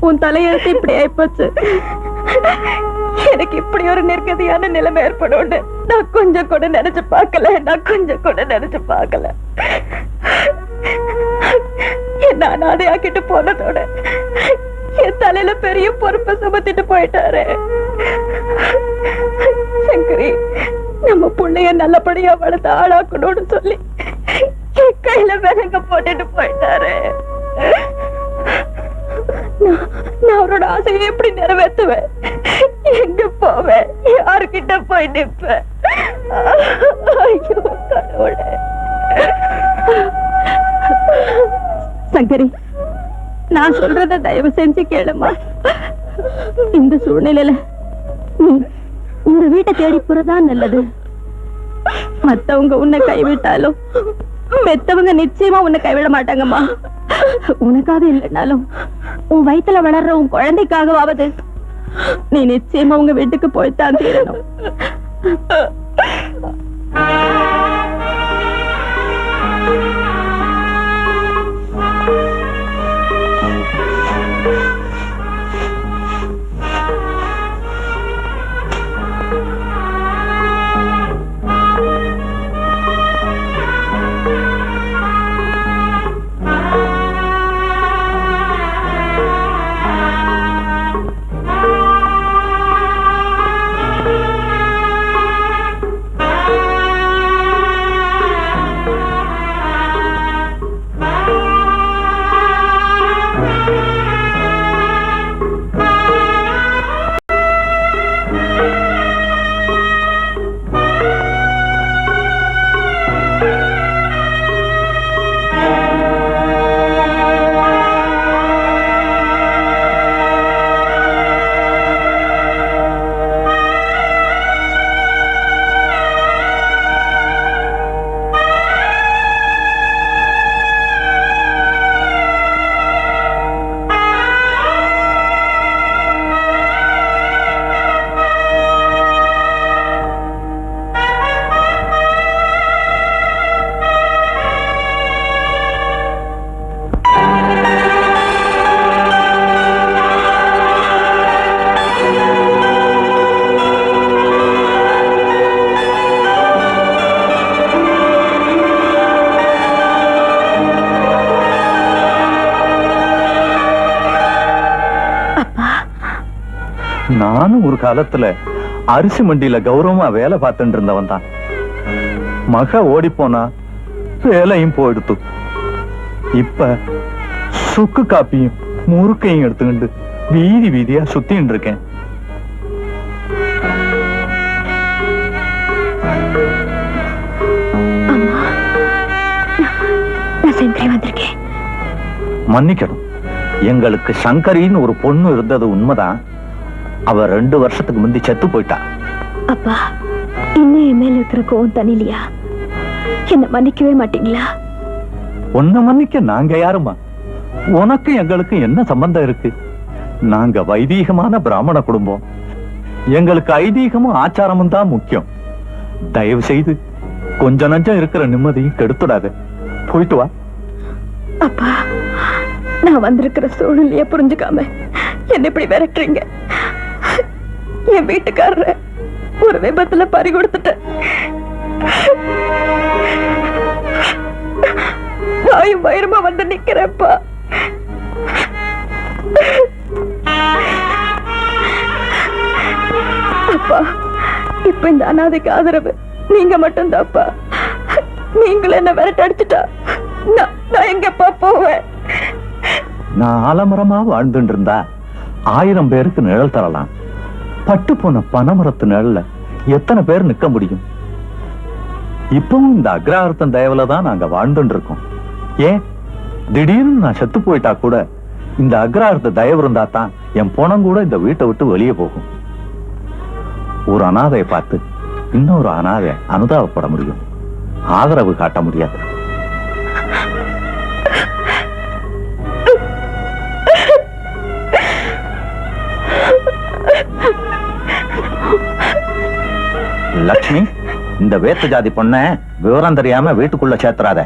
உன் தலையெழுத்து இப்படி ஆயிப்போச்சு. எனக்கு இப்படி ஒரு நிர்கதியான நிலைமை ஏற்படும் நான் கொஞ்சம் கூட நினைச்சு பார்க்கல. நான் கொஞ்சம் கூட நினைச்சு பார்க்கல. என்ன அனாதையாக்கிட்டு போனதோட என் தலையில பெரிய பொறுப்பை சுமத்திட்டு போயிட்டாரு. சங்கரி, நம்ம பிள்ளைய நல்லபடியா வளர்த்து ஆளாக்கணும்னு சொல்லி என் கையில விலங்க போட்டுட்டு போயிட்டாரு. நான் அவரோட ஆசையை எப்படி நிறைவேற்றுவேன்? எங்க போவேன்? யாருக்கிட்ட போய் நிற்பேன்? ஐயோ கடவுளே. சங்கரி, நான் சொல்றத தயவு செஞ்சு கேளுமா. இந்த சூழ்நிலையில நீ உங்க வீட்டை தேடி போறதான் நல்லது. மத்தவங்க உன்னை கைவிட்டாலும் பெத்தவங்க நிச்சயமா உன்னை கைவிட மாட்டாங்கம்மா. உனக்காக இல்லைனாலும் உன் வயித்துல வளர்ற உன் குழந்தைக்காகவாவது நீ நிச்சயமா உங்க வீட்டுக்கு போய்த்தான் தீரணும். நானும் ஒரு காலத்துல அரிசி மண்டியில கௌரவமா வேலை பார்த்துட்டு இருந்தவன் தான். மக ஓடி போனா வேலையும் போயிடுத்து. இப்ப சுக்கு காப்பியும் முறுக்கையும் எடுத்துக்கிண்டு வீதி வீதியா சுத்தின்னு இருக்கேன். மன்னிக்கணும், எங்களுக்கு சங்கரின்னு ஒரு பொண்ணு இருந்தது உண்மைதான். அவ 2 வருஷத்துக்கு முந்தி செத்து போயிட்டா. அப்பா, இன்னும் என் மேல இருக்கிற கோவம் தனிலையா? என்ன மன்னிக்கவே மாட்டீங்களா? உன்னை மன்னிக்க நாங்க யாருமா? உனக்கு எங்களுக்கு என்ன சம்பந்தம் இருக்கு? நாங்க வைதீகமான பிராமண குடும்பம். எங்களுக்கு ஐதீகமும் ஆச்சாரமும் தான் முக்கியம். தயவு செய்து கொஞ்ச நஞ்சம் இருக்கிற நிம்மதியும் கெடுத்துடாத. போயிட்டு வா. அப்பா, நான் வந்திருக்கிற சூழ்நிலைய புரிஞ்சுக்காம என்ன இப்படி விரட்டுறீங்க? என் வீட்டுக்காரர ஒரு விபத்துல பறி கொடுத்துட்டேன். நாயும் வயிறுமா வந்து நிக்கிறேன்ப்பா. அப்பா, இப்ப இந்த அனாதைக்கு ஆதரவு நீங்க மட்டும்தான்ப்பா. நீங்களும் என்ன விரட்ட அடிச்சுட்டா நான் எங்கப்பா போவேன்? நான் ஆலமரமா வாழ்ந்துட்டு இருந்தா 1000 பேருக்கு நிழல் தரலாம். பட்டு போன பனைமரத்து நிழல்ல எத்தனை பேர் நிக்க முடியும்? இப்பவும் இந்த அக்ரஹாரத்தன் தயவுல தான் நாங்க வாழ்ந்துட்டு இருக்கோம். ஏன் திடீர்னு நான் செத்து போயிட்டா கூட இந்த அக்ரஹாரத்த தயவு இருந்தா தான் என் பணம் கூட இந்த வீட்டை விட்டு வெளியே போகும். ஒரு அனாதையை பார்த்து இன்னொரு அனாதை அனுதாபப்பட முடியும், ஆதரவு காட்ட முடியாது. லட்சுமி, இந்த வேத்து ஜாதி பொண்ண விவரம் தெரியாம வீட்டுக்குள்ள சேர்த்துறாத.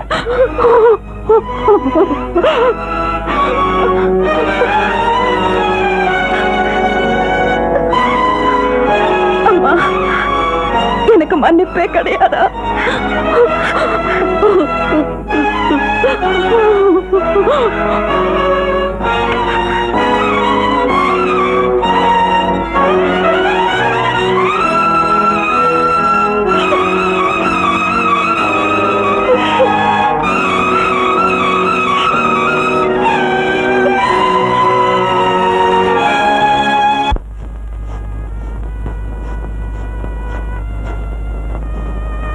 அம்மா, எனக்கு மன்னிப்பே கிடையாதா?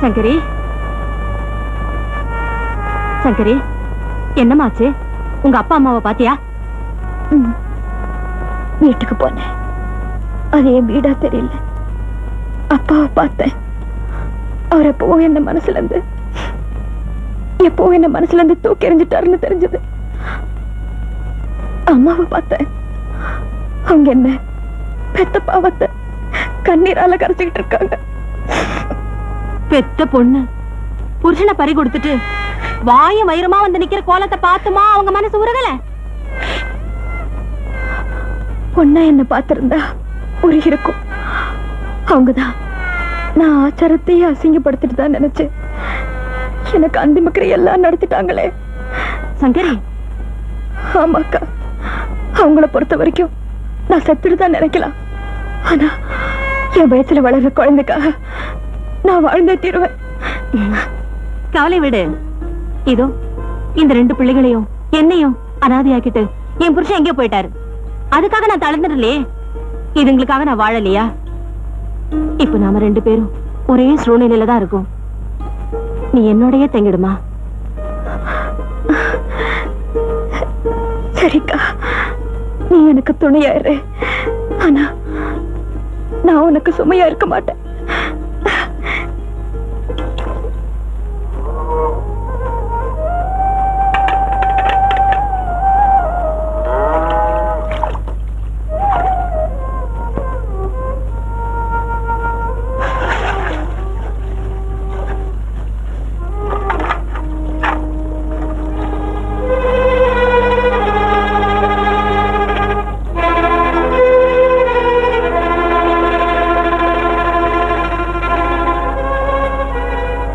சங்கரி, சங்கரி, என்னமாச்சு? உங்க அப்பா அம்மாவை பாத்தியா? வீட்டுக்கு போனேன். அது என் வீடா தெரியல. அப்பாவை பார்த்தேன். அவர் எப்போ என்ன மனசுல இருந்து தூக்கி எறிஞ்சிட்டாருன்னு தெரிஞ்சது. அம்மாவை பார்த்தேன். அவங்க என்ன பெத்த பாவத்தை கண்ணீரால கரைச்சிக்கிட்டு இருக்காங்க. பெத்த பொண்ணு புருஷனை பறி கொடுத்துட்டு வாயும் வயிறுமா வந்து நிக்கிற கோலத்தை பார்த்துமா அவங்க மனசு உருகல? பொண்ணா என்ன பார்த்திருந்தா உருகி இருக்கும். அவங்கதான் நான் ஆச்சாரத்தையே அசிங்கப்படுத்திட்டு தான் நினைச்சேன். எனக்கு அந்திமக்கிற எல்லாம் நடத்திட்டாங்களே. சங்கரி, ஆமாக்கா, அவங்கள பொறுத்த வரைக்கும் நான் செத்துட்டு தான் நினைக்கலாம். ஆனா என் வயசுல வளர்ற குழந்தைக்காக நான் வாழ்ந்தே தீருவேன். கவலை விடு. இதோ இந்த 2 பிள்ளைகளையும் என்னையும் அனாதையாக்கிட்டு என் புருஷன் எங்கேயோ போயிட்டாரு. அதுக்காக நான் தளர்ந்துடலையே. இதுங்களுக்காக நான் வாழலையா? இப்ப நாம 2 பேரும் ஒரே சூழ்நிலையில தான் இருக்கோம். நீ என்னோடயே தங்கிடுமா? சரிக்கா, நீ எனக்கு துணையாயிரு. ஆனா நான் உனக்கு சுமையா இருக்க மாட்டேன்.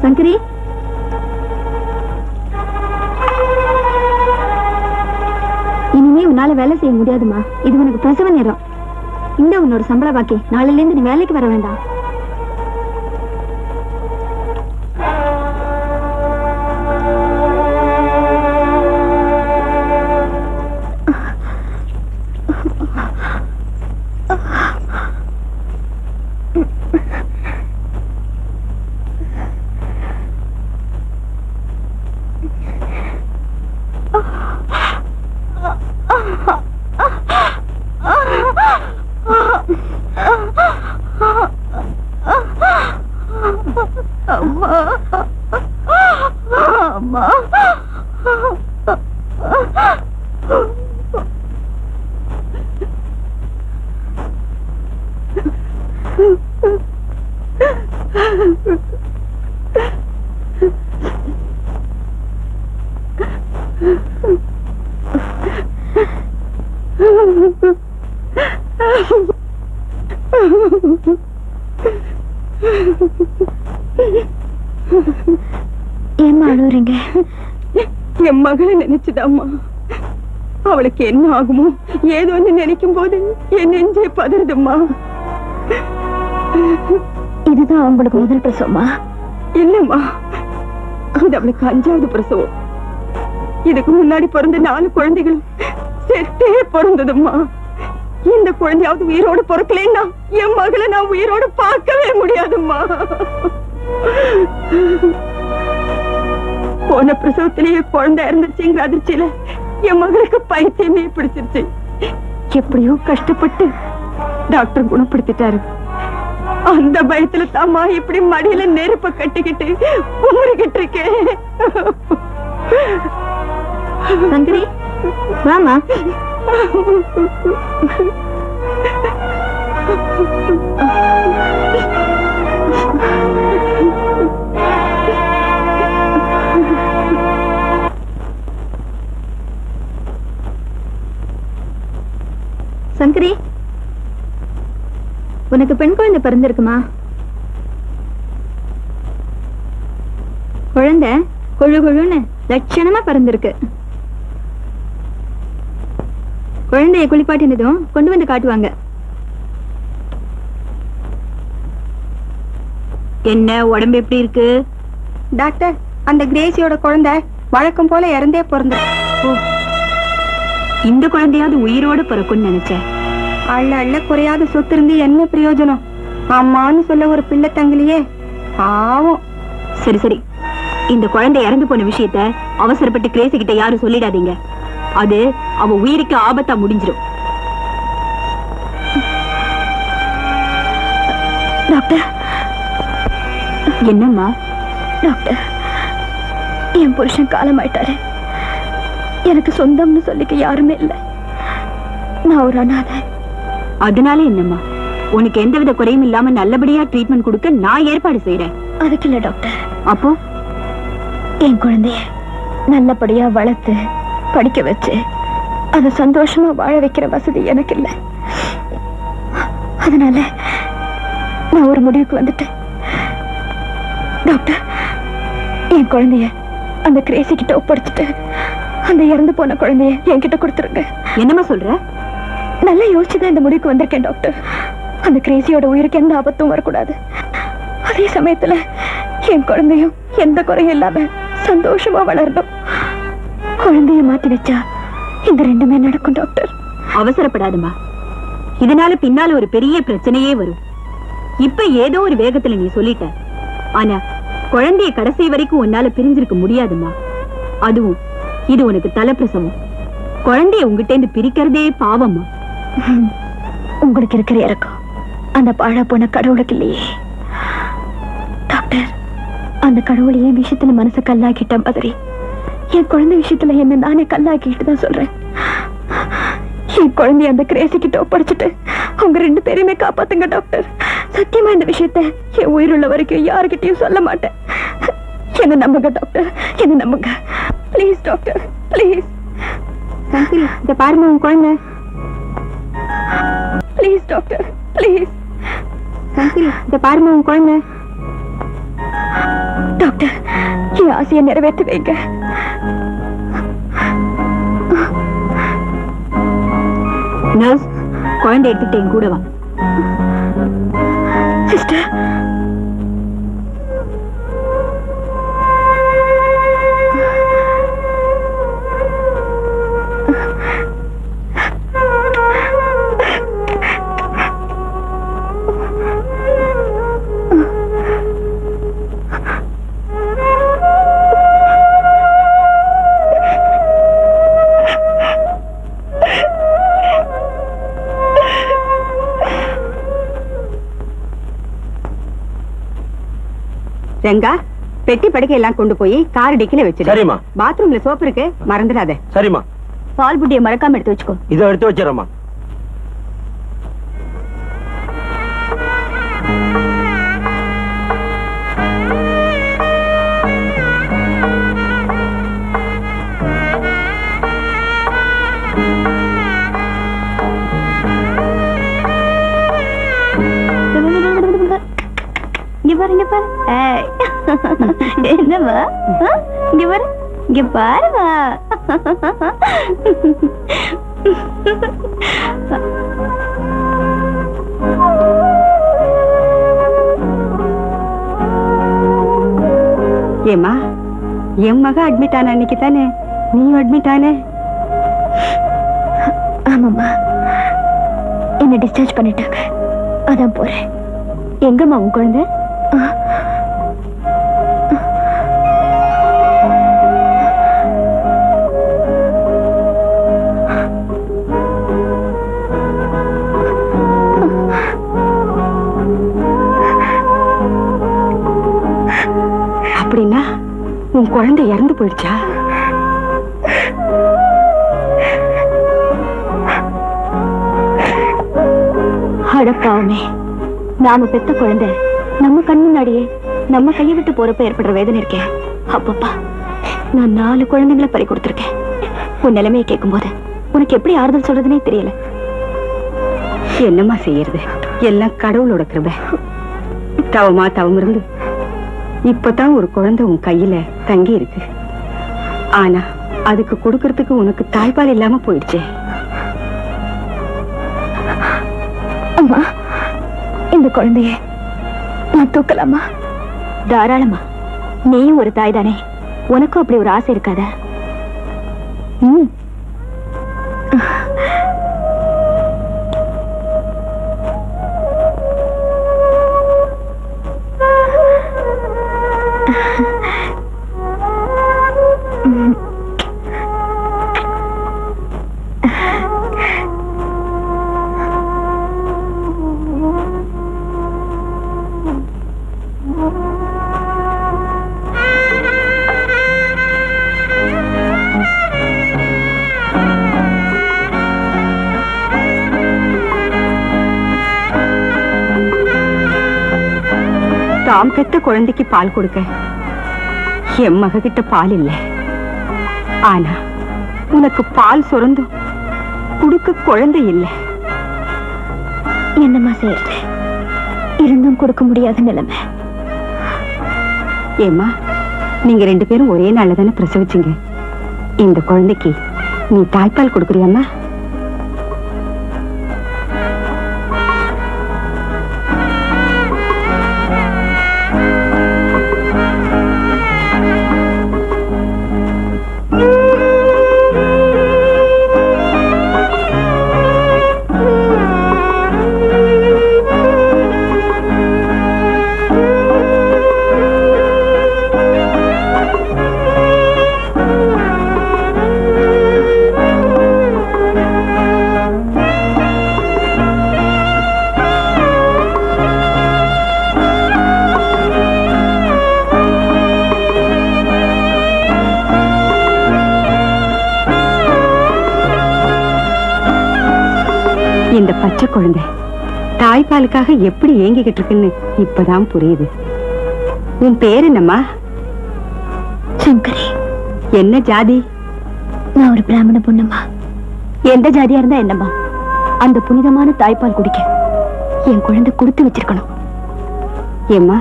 சங்கரி, இனிமே உன்னால வேலை செய்ய முடியாதுமா. இது உனக்கு பிரசவ நேரம். இந்த உன்னோட சம்பள பாக்கி, நாளையில இருந்து நீ வேலைக்கு வர வேண்டாம். ஏம்மா அழுறீங்க? என் மகளை நினைச்சுதாம்மா. அவளுக்கு என்ன ஆகுமோ ஏதோன்னு நினைக்கும் போது என் நெஞ்சே பதறுதும்மா. இதுதான் அவங்களுக்கு முதல் பிரசவமா? இல்லம்மா, இது அவளுக்கு 5வது பிரசவம். இதுக்கு முன்னாடி பிறந்த 4 குழந்தைகளும் செத்தே பிறந்ததும்மா. இந்த குழந்தையாவது உயிரோடு பிறக்கலன்னா என் மகளை நான் உயிரோடு பார்க்கவே முடியாதும்மா. போன பிரசவத்திலேயே குழந்தை இருந்துச்சுங்கிற அதிர்ச்சியில என் மகளுக்கு பைத்தியமே பிடிச்சிருச்சு. எப்படியோ கஷ்டப்பட்டு டாக்டர் குணப்படுத்திட்டாரு. அந்த பயத்துல தாமா இப்படி மடியில நெருப்ப கட்டிக்கிட்டு கும்பிட்டுக்கிட்டு இருக்கேன். சங்கரி, வாமா. சங்கரி, உனக்கு பெண் குழந்தை பிறந்திருக்குமா? குழந்தை கொழு கொழுன்னு லட்சணமா பிறந்திருக்கு. குழந்தைய குளிப்பாட்டினதும் கொண்டு வந்து காட்டுவாங்க. என்ன உடம்பு எப்படி இருக்கு? டாக்டர், அந்த கிரேசியோட குழந்தை வழக்கம் போல இறந்தே பிறந்து. இந்த குழந்தையாவது உயிரோட பிறக்கும்னு நினைச்சேன். அள்ள அள்ள குறையாத சொத்து இருந்து என்ன பிரயோஜனம்? அம்மான்னு சொல்ல ஒரு பிள்ளை தங்கலையே, பாவம். சரி சரி, இந்த குழந்தை இறந்து போன விஷயத்த அவசரப்பட்டு கிரேசி கிட்ட யாரும் சொல்லிடாதீங்க. அது அவ உயிருக்கு ஆபத்தா முடிஞ்சிடும். டாக்டர். என்னம்மா? டாக்டர், என் புருஷன் காலமாயிட்டாரு. எனக்கு சொந்தம்னு சொல்லிக்க யாருமே இல்லை. நான் ஒரு அனாதை. அதனால என்னம்மா, உனக்கு எந்தவித குறையும் இல்லாம நல்லபடியா ட்ரீட்மெண்ட் கொடுக்க நான் ஏற்பாடு செய்யறேன். அதுக்கு இல்ல டாக்டர். அப்போ என் குழந்தைய நல்லபடியா வளர்த்து படிக்க வச்சு அதை சந்தோஷமா வாழ வைக்கிற வசதி எனக்கு இல்லை. அதனால நான் ஒரு முடிவுக்கு வந்துட்டேன். டாக்டர், என் குழந்தைய அந்த கிரேசி கிட்ட ஒப்படைச்சிட்டு அந்த இறந்து போன குழந்தைய என்கிட்ட கொடுத்துருங்க. என்னமா சொல்ற? நல்லா யோசிச்சுதான் இந்த முடிவுக்கு வந்திருக்கேன் டாக்டர். அந்த கிரேசியோட உயிருக்கு எந்த ஆபத்தும் வரக்கூடாது. அதே சமயத்துல என் குழந்தையும் எந்த குறையும் இல்லாம சந்தோஷமா வளரணும். குழந்தைய மாத்தி வச்சா இந்த ரெண்டுமே நடக்கும் டாக்டர். அவசரப்படாதுமா, இதனால பின்னால ஒரு பெரிய பிரச்சனையே வரும். இப்ப ஏதோ ஒரு வேகத்துல நீ சொல்லிட்ட. ஆனா குழந்தைய கடைசி வரைக்கும் உன்னால பிரிஞ்சிருக்க முடியாதுமா. அதுவும் இது உனக்கு தலைப்பிரசவம். குழந்தைய உங்ககிட்ட இருந்து பிரிக்கிறதே பாவம்மா. உங்களுக்கு இருக்கிற இறக்கம் அந்த பாழா போன கடவுளுக்கு இல்லையே டாக்டர். அந்த கடவுள் என் விஷயத்துல மனசை கல்லாக்கிட்ட மாதிரி என் குழந்தை விஷயத்துல என்ன நானே கல்லாக்கிட்டு தான் சொல்றேன். என் குழந்தைய அந்த கிரேசி கிட்ட ஒப்படைச்சிட்டு அவங்க 2 பேரையுமே காப்பாத்துங்க டாக்டர். சத்தியமா இந்த விஷயத்த என் உயிருள்ள வரைக்கும் யாருக்கிட்டையும் சொல்ல மாட்டேன். என்ன நம்புங்க டாக்டர், என்ன நம்புங்க ப்ளீஸ் டாக்டர், ப்ளீஸ். சங்கரி, இத பாருங்க உன் குழந்தை. Please doctor, please. சங்கரி, இத பாருங்க உன் குழந்தை. டாக்டர், என் ஆசையை நிறைவேற்றி வைங்க. நர்ஸ், குழந்தை எடுத்துக்கிட்டு என் கூட வா. சிஸ்டர், ரெங்கா, பெட்டி படுக்கை எல்லாம் கொண்டு போய் கார் டிக்கில வச்சிரு. சரிம்மா. பாத்ரூம்ல சோப்பு இருக்கு, மறந்துடாத. சரிம்மா. பால் புட்டியை மறக்காம எடுத்து வச்சுக்கோ. இதை எடுத்து வச்சிடறேம்மா. இங்க பாரு, இங்க பாரு. என்னம்மா, இங்க பாரு, இங்க பாருமா. ஏமா, என் மக அட்மிட் ஆன அன்னைக்கு தானே நீயும் அட்மிட் ஆன? ஆமாம்மா, என்ன டிஸ்சார்ஜ் பண்ணிட்டாங்க, அதான் போறேன். எங்கம்மா உன் குழந்தை? அப்படின்னா உன் குழந்தை இறந்து போயிடுச்சா? அடப்பாவுமே, நாம பெத்த குழந்தை நம்ம கண் முன்னாடியே நம்ம கையை விட்டு போறப்ப ஏற்படுற வேதனை இருக்கேன். அப்பப்பா, நான் 4 குழந்தைங்களை பறி கொடுத்திருக்கேன். உன் நிலைமையை கேட்கும் போது உனக்கு எப்படி ஆறுதல் சொல்றதுனே தெரியல. என்னம்மா செய்யறது, எல்லாம் கடவுளோட கிருபை. தவமா தவம் இருந்து இப்பதான் ஒரு குழந்தை உன் கையில தங்கி இருக்கு. ஆனா அதுக்கு கொடுக்கறதுக்கு உனக்கு தாய்ப்பால் இல்லாம போயிடுச்சு. அம்மா, இந்த குழந்தைய நான் தூக்கலாமா? தாராளமா. நீயும் ஒரு தாய் தானே, உனக்கும் அப்படி ஒரு ஆசை இருக்காதா? தாம் பெத்த குழந்தைக்கு பால் கொடுக்க என் மக கிட்ட பால் இல்லை. ஆனா உனக்கு பால் சுரந்தும் கொடுக்க குழந்தை இல்லை. என்னம்மா செய்யறது, இருந்தும் கொடுக்க முடியாத நிலைமை. ஏம்மா, நீங்க 2 பேரும் ஒரே நாள்ல தானே பிரசவிச்சீங்க. இந்த குழந்தைக்கு நீ தாய்ப்பால் கொடுக்குறியாம்மா? இந்த பச்சை குழந்தை தாய்ப்பாலுக்காக எப்படி ஏங்கிக்கிட்டு இருக்குன்னு இப்பதான் புரியுது. உன் பேர் என்னம்மா? சங்கரி. என்ன ஜாதி? நான் ஒரு பிராமண பொண்ணுமா. எந்த ஜாதியா இருந்தா என்னம்மா, அந்த புனிதமான தாய்ப்பால் குடிக்க என் குழந்தை கொடுத்து வச்சிருக்கணும். ஏம்மா,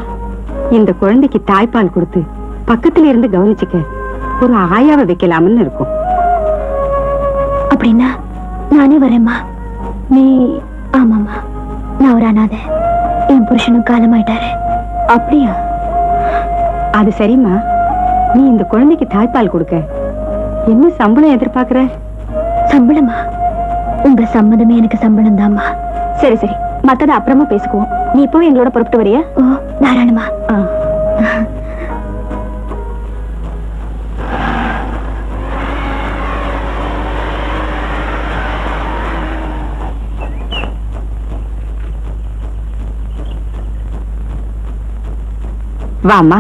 இந்த குழந்தைக்கு தாய்ப்பால் கொடுத்து பக்கத்துல இருந்து கவனிச்சுக்க ஒரு ஆயாவை வைக்கலாம்னு இருக்கும். அப்படின்னா நானே வரேம்மா. நீ ஆமாமா, நான் ஒரு அனாதை. என் புருஷனும் காலமாயிட்டாரு. அப்படியா? அது சரிம்மா, நீ இந்த குழந்தைக்கு தாய்ப்பால் கொடுக்க என்ன சம்பளம் எதிர்பார்க்கிற? சம்பளமா? உங்க சம்மதமே எனக்கு சம்பளம் தாம்மா. சரி சரி, மத்தத அப்புறமா பேசுக்குவோம். நீ இப்போ எங்களோட புறப்பட்டு வரியா? ஓ, தாராளமா. வாமா.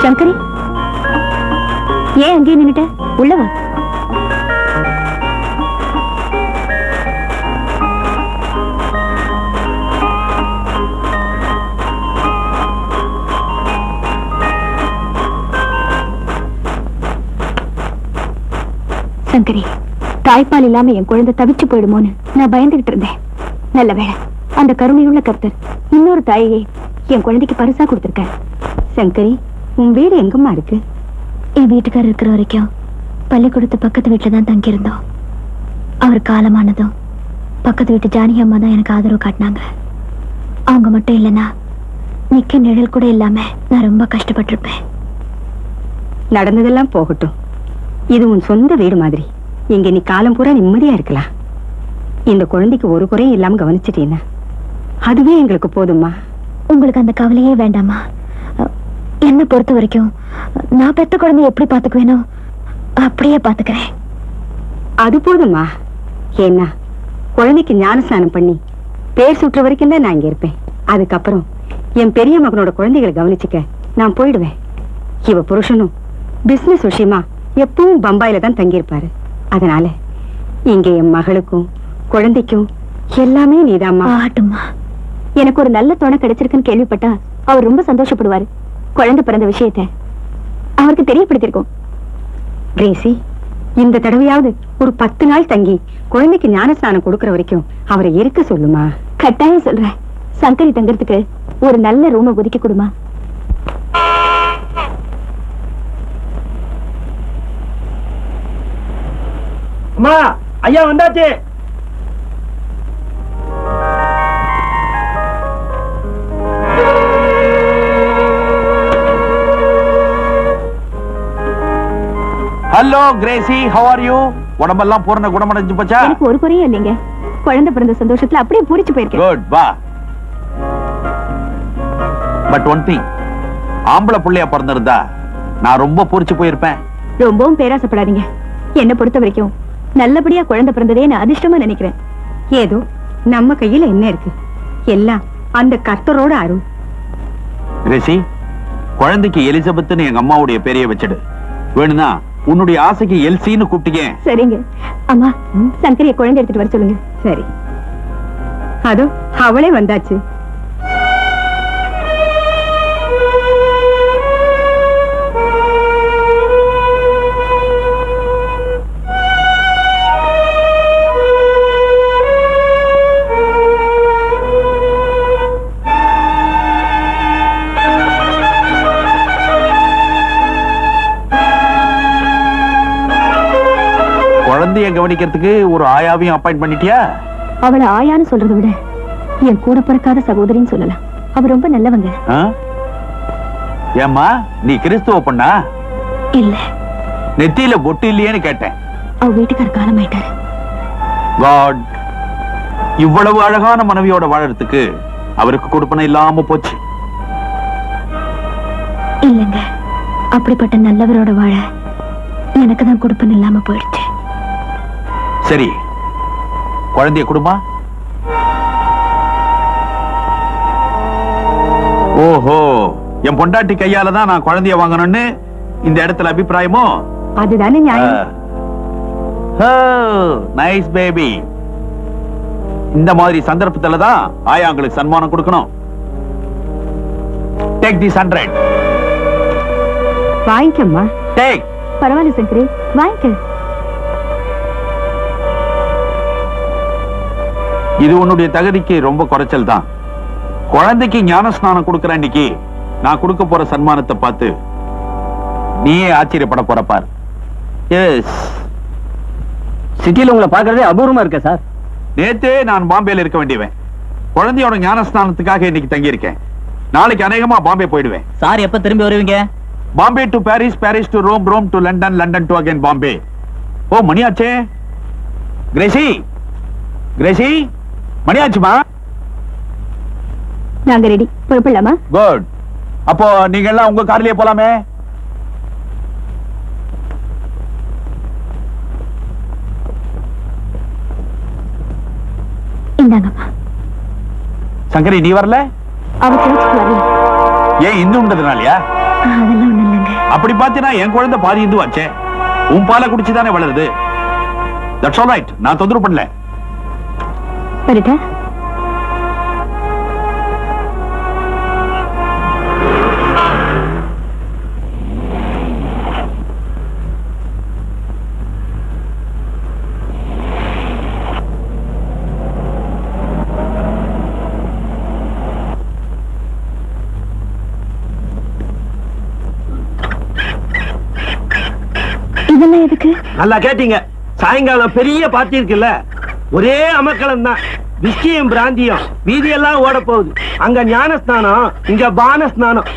சங்கரி, ஏன் அங்கேயே நின்னுட்ட? உள்ளவா. சங்கரி, தாய்ப்பால் இல்லாம என் குழந்தை தவிச்சு போயிடுமோன்னு நான் பயந்துகிட்டு இருந்தேன். நல்ல வேளை அந்த கருணையுள்ள கர்த்தர் இன்னொரு தாயை என் குழந்தைக்கு பரிசா கொடுத்திருக்கார். சங்கரி, உன் வீடு எங்கம்மா இருக்கு? என் வீட்டுக்காரர் இருக்கிற வரைக்கும் பள்ளிக்கூடத்து பக்கத்து வீட்டுல தான் தங்கியிருந்தோம். அவர் காலமானதும் பக்கத்து வீட்டு ஜானகி அம்மா தான் எனக்கு ஆதரவு காட்டினாங்க. அவங்க மட்டும் இல்லைன்னா நிக்க நிழல் கூட இல்லாம நான் ரொம்ப கஷ்டப்பட்டிருப்பேன். நடந்ததெல்லாம் போகட்டும். இது உன் சொந்த வீடு மாதிரி. இங்க நீ காலம் பூரா நிம்மதியா இருக்கலாம். இந்த குழந்தைக்கு ஒரு குறையும் இல்லாம கவனிச்சிட்டீன்னா அதுவே எங்களுக்கு போதும்மா. உங்களுக்கு அந்த கவலையே வேண்டாமா? என்ன பொறுத்த வரைக்கும் நான் பெத்த குழந்தைய எப்படி பாத்துக்குவேனோ அப்படியே பாத்துக்கிறேன். அது போதும்மா. ஏன்னா குழந்தைக்கு ஞான ஸ்நானம் பண்ணி பேர் சுற்ற வரைக்கும் தான் நான் இங்க இருப்பேன். அதுக்கப்புறம் என் பெரிய மகனோட குழந்தைகளை கவனிச்சுக்க நான் போயிடுவேன். இவ புருஷனும் பிசினஸ் விஷயமா எப்பவும் பம்பாயில தான் தங்கியிருப்பாரு. அதனால இங்க என் மகளுக்கும் குழந்தைக்கும் எல்லாமே நீதாம்மா. ஆட்டுமா, எனக்கு ஒரு நல்ல துணை கிடைச்சிருக்குன்னு கேள்விப்பட்டா அவர் ரொம்ப சந்தோஷப்படுவாரு. குழந்தை பிறந்த விஷயத்தை அவருக்கு தெரியப்படுத்திருக்கோம். கிரேசி, இந்த தடவையாவது ஒரு 10 நாள் தங்கி குழந்தைக்கு ஞான ஸ்நானம் கொடுக்கற வரைக்கும் அவரை இருக்க சொல்லுமா. கட்டாயம் சொல்றேன். சங்கரி தங்கறதுக்கு ஒரு நல்ல ரூமை ஒதுக்கி கொடுமா. அம்மா, ஐயா வந்தாச்சு. Hello Crazy, how are you? உடம்பெல்லாம் பூரண குணமடைஞ்சு போச்சா? எனக்கு ஒரு குறையும் இல்லைங்க. குழந்தை பிறந்த சந்தோஷத்துல அப்படியே பூரிச்சு போயிருக்கேன். குட், வா. பட் ஒன் திங், ஆம்பளை புள்ளையா பிறந்திருந்தா நான் ரொம்ப பூரிச்சு போயிருப்பேன். ரொம்பவும் பேராசப்படாதீங்க. என்ன பொறுத்த வரைக்கும் நல்லபடியா குழந்தை பிறந்ததே நான் அதிர்ஷ்டமா நினைக்கிறேன். ஏதோ நம்ம கையில என்ன இருக்கு? எல்லாம் அந்த கர்த்தரோட அருள். கிரேசி, குழந்தைக்கு எலிசபெத்னு எங்க அம்மாவுடைய பேரைய வச்சிடு. வேணும்னா உன்னுடைய ஆசைக்கு எல்சின்னு கூப்பிட்டீங்க. சரிங்க. அம்மா, சங்கரிய குழந்தை எடுத்துட்டு வர சொல்லுங்க. சரி, அதோ அவளே வந்தாச்சு. குழந்தைய கவனிக்கிறதுக்கு ஒரு ஆயாவையும் அப்பாயிண்ட் பண்ணிட்டியா? அவளை ஆயான்னு சொல்றதை விட என் கூட பிறக்காத சகோதரின்னு சொல்லலாம். அவ ரொம்ப நல்லவங்க. ஏம்மா, நீ கிறிஸ்துவ பொண்ணா? இல்ல. நெத்தியில பொட்டு இல்லையேன்னு கேட்டேன். அவ வீட்டுக்கார காலமாயிட்டாரு. காட், இவ்வளவு அழகான மனைவியோட வாழறதுக்கு அவருக்கு கொடுப்பன இல்லாம போச்சு. இல்லைங்க, அப்படிப்பட்ட நல்லவரோட வாழ எனக்கு தான் கொடுப்பன் இல்லாம போயிடுச்சு. சரி, குழந்தைய குடுமா. ஓஹோ, என் பொண்டாட்டி கையால தான் நான் குழந்தைய வாங்கணும்னு இந்த இடத்துல அபிப்பிராயமோ? அதுதானே நியாயம். Nice baby. இந்த மாதிரி சந்தர்ப்பத்துல தான் ஆயாங்களுக்கு சன்மானம் கொடுக்கணும். Take this 100. வாங்கிக்கம்மா. டேக். பரவாயில்ல சங்கரி, வாங்கிக்க. இது உன்னுடைய தகுதிக்கு ரொம்ப குறைச்சல் தான். குழந்தைக்கு ஞான ஸ்நானம் கொடுக்கிற அன்னைக்கு நான் கொடுக்க போற சன்மானத்தை பார்த்து நீயே ஆச்சரியப்பட போற பார். எஸ், சிட்டில உங்களை பாக்குறதே அபூர்வமா இருக்க சார். நேத்தே நான் பாம்பேல இருக்க வேண்டியவன். குழந்தையோட ஞான ஸ்நானத்துக்காக இன்னைக்கு தங்கி இருக்கேன். நாளைக்கு அநேகமா பாம்பே போயிடுவேன். சார் எப்ப திரும்பி வருவீங்க? Bombay to Paris, Paris to Rome, Rome to London, London to again Bombay. Oh, மணியாச்சே. கிரேசி, கிரேசி, மணியாச்சுமா? நாங்க ரெடி, புறப்படலாமா? குட். அப்போ நீங்க எல்லாம் உங்க கார்லயே போலாமே. இந்தாங்கம்மா. சங்கரி, நீ வரல? அவ சேர்ச்சுக்கு வரல. ஏன் இந்துன்றதுனாலயா? அதெல்லாம் ஒண்ணு இல்லைங்க. அப்படி பாத்தீங்கன்னா என் குழந்தை பாதி இந்து ஆச்சே. உன் பாலை குடிச்சுதானே வளருது. That's all right. நான் தொந்தரவு பண்ணல. வரட்டா? இதெல்லாம் எதுக்கு? நல்லா கேட்டீங்க. சாயங்காலம் பெரிய பார்ட்டி இருக்குல்ல, ஒரே அமக்களம் தான். விஸ்கியும் பிராந்தியும் வீதியெல்லாம் ஓட போகுது. அங்க ஞான ஸ்நானம், இங்க பான ஸ்நானம்.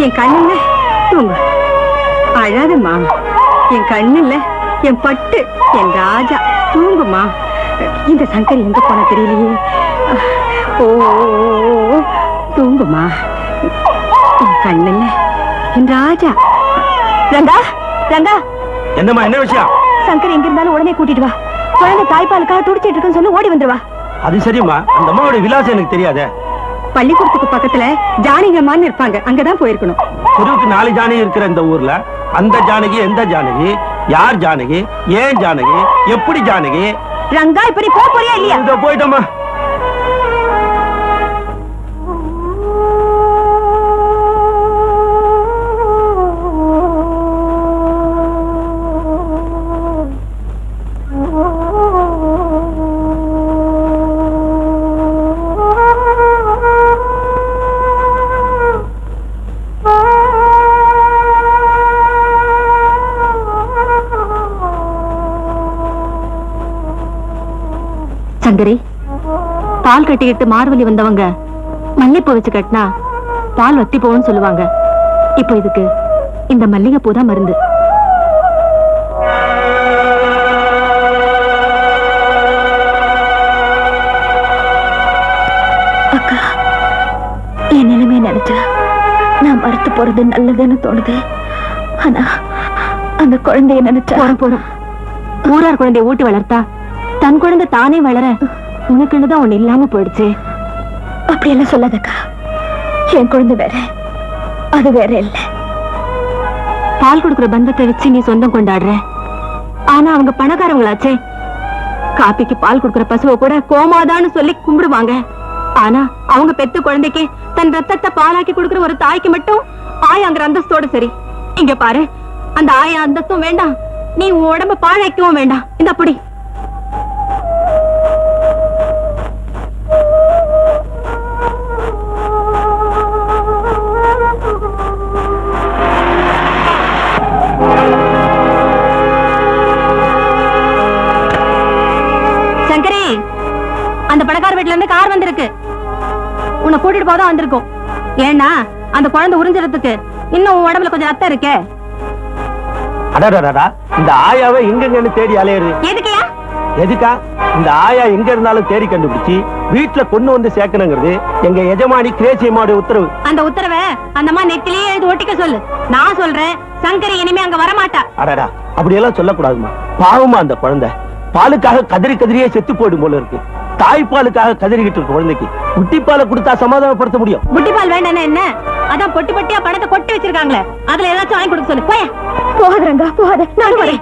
என் கண்ணுல தூங்கு. அழாதம்மா, என் கண்ணுல என் பட்டு, என் ராஜா, தூங்குமா. இந்த சங்கரி எங்க போன தெரியலையே. ஓ தூங்குமா, என் கண்ணுல என் ராஜா. ரங்கா, ரங்கா, என்னம்மா, என்ன விஷயம்? சங்கர் எங்க இருந்தாலும் உடனே கூட்டிட்டு வா. குழந்தை தாய்ப்பாலுக்காக துடிச்சிட்டு இருக்குன்னு சொல்லி ஓடி வந்துருவா. அது சரிம்மா, அந்த அம்மாவோட விலாசம் எனக்கு தெரியாதே. பள்ளிக்கூடத்துக்கு பக்கத்துல ஜானகிமான்னு இருப்பாங்க, அங்கதான் போயிருக்கணும். தெருவுக்கு 4 ஜானகி இருக்கிற இந்த ஊர்ல அந்த ஜானகி எந்த ஜானகி, யார் ஜானகி, ஏன் ஜானகி, எப்படி ஜானகி? ரங்கா, இப்ப நீ போறியா இல்லையா? இதோ போயிட்டோமா. சங்கரி, பால் கட்டிக்கிட்டு மார்வலி வந்தவங்க மல்லிப்பூ வச்சு கட்டினா பால் வத்தி போகும்னு சொல்லுவாங்க. இப்போ இதுக்கு இந்த மல்லிகை பூ தான் மருந்து. அக்கா, என் நிலைமை நினைச்சா நான் மறுத்து போறது நல்லதுன்னு தோணுது. ஆனா அந்த குழந்தைய நினைச்சா போறோம் ஊரார் குழந்தைய ஊட்டி வளர்த்தா தன் குழந்தை தானே வளர உனக்குன்னு தான் ஒண்ணு இல்லாம போயிடுச்சு. அப்படியெல்லாம் சொல்லாதக்கா. என் குழந்தை வேற, அது வேற இல்ல. பால் கொடுக்குற பந்தத்தை வச்சு நீ சொந்தம் கொண்டாடுற. ஆனா அவங்க பணக்காரங்களாச்சே. காப்பிக்கு பால் கொடுக்குற பசுவை கூட கோமாதான்னு சொல்லி கும்பிடுவாங்க. ஆனா அவங்க பெத்த குழந்தைக்கு தன் ரத்தத்தை பாலாக்கி கொடுக்குற ஒரு தாய்க்கு மட்டும் ஆயாங்கிற அந்தஸ்தோட சரி. இங்க பாரு, அந்த ஆயா அந்தஸ்தும் வேண்டாம், நீ உடம்ப பாழாக்கவும் வேண்டாம். இந்த அப்படி சங்கரி, அந்த பணக்கார வீட்டுல இருந்து கார் வந்திருக்கு. உன்னை கூட்டிட்டு போதான் வந்திருக்கும். ஏன்னா அந்த குழந்தை உறிஞ்சறதுக்கு இன்னும் உன் உடம்புல கொஞ்சம் ரத்தம் இருக்கே. அடடடா, இந்த ஆயாவை எங்கெங்கன்னு தேடி அலையுது. எதுக்குயா? எதுக்கா? இந்த ஆயா எங்க இருந்தாலும் தேடி கண்டுபிடிச்சு வீட்டுல கொண்டு வந்து சேர்க்கணுங்கிறது எங்க எஜமானி கிரேசியம்மாவுடைய உத்தரவு. அந்த உத்தரவை அந்த அம்மா நெத்திலேயே எழுதி ஒட்டிக்க சொல்லு. நான் சொல்றேன், சங்கரி இனிமே அங்க வரமாட்டா. அடடா, அப்படியெல்லாம் சொல்லக்கூடாதுமா. பாவமா அந்த குழந்தை பாலுக்காக கதறி கதறியே செத்து போயிடும் போல இருக்கு. தாய்ப்பாலுக்காக கதறிக்கிட்டு இருக்க குழந்தைக்கு குட்டிப்பாலை கொடுத்தா சமாதானப்படுத்த முடியும். புட்டிப்பால் வேண்டானே என்ன? அதான் பொட்டி பொட்டியா பணத்தை கொட்டி வச்சிருக்காங்களே, அதுல ஏதாச்சும் வாங்கி கொடுக்க சொல்லு. போய. போகாத ரங்கா, போகாத. நானும் வரேன்.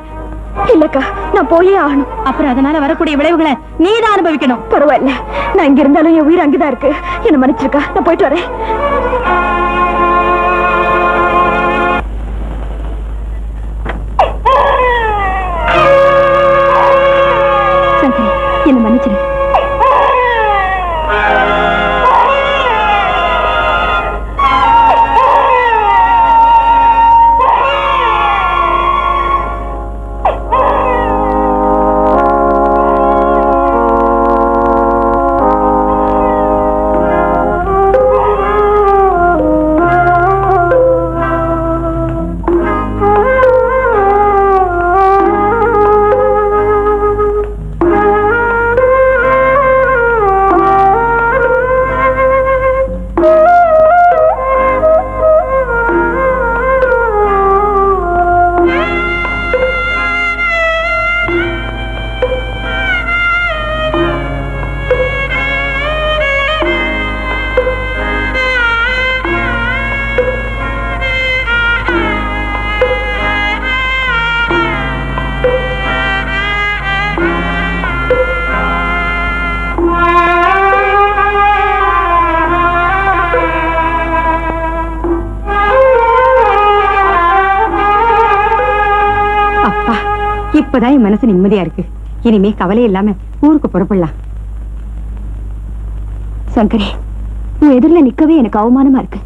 இல்லக்கா, நான் போயே ஆகணும். அப்புறம் அதனால வரக்கூடிய விளைவுகளை நீதான் அனுபவிக்கணும். பரவாயில்ல, நான் இங்க இருந்தாலும் என் உயிர் அங்கேதான் இருக்கு. என்ன மன்னிச்சிருக்கா, நான் போயிட்டு வரேன். சங்கரி, என்ன மன்னிச்சிரு. இப்பதான் என் மனசு நிம்மதியா இருக்கு. இனிமே கவலை இல்லாம ஊருக்கு புறப்படலாம். சங்கரி, உன் எதிரில நிக்கவே எனக்கு அவமானமா இருக்கு.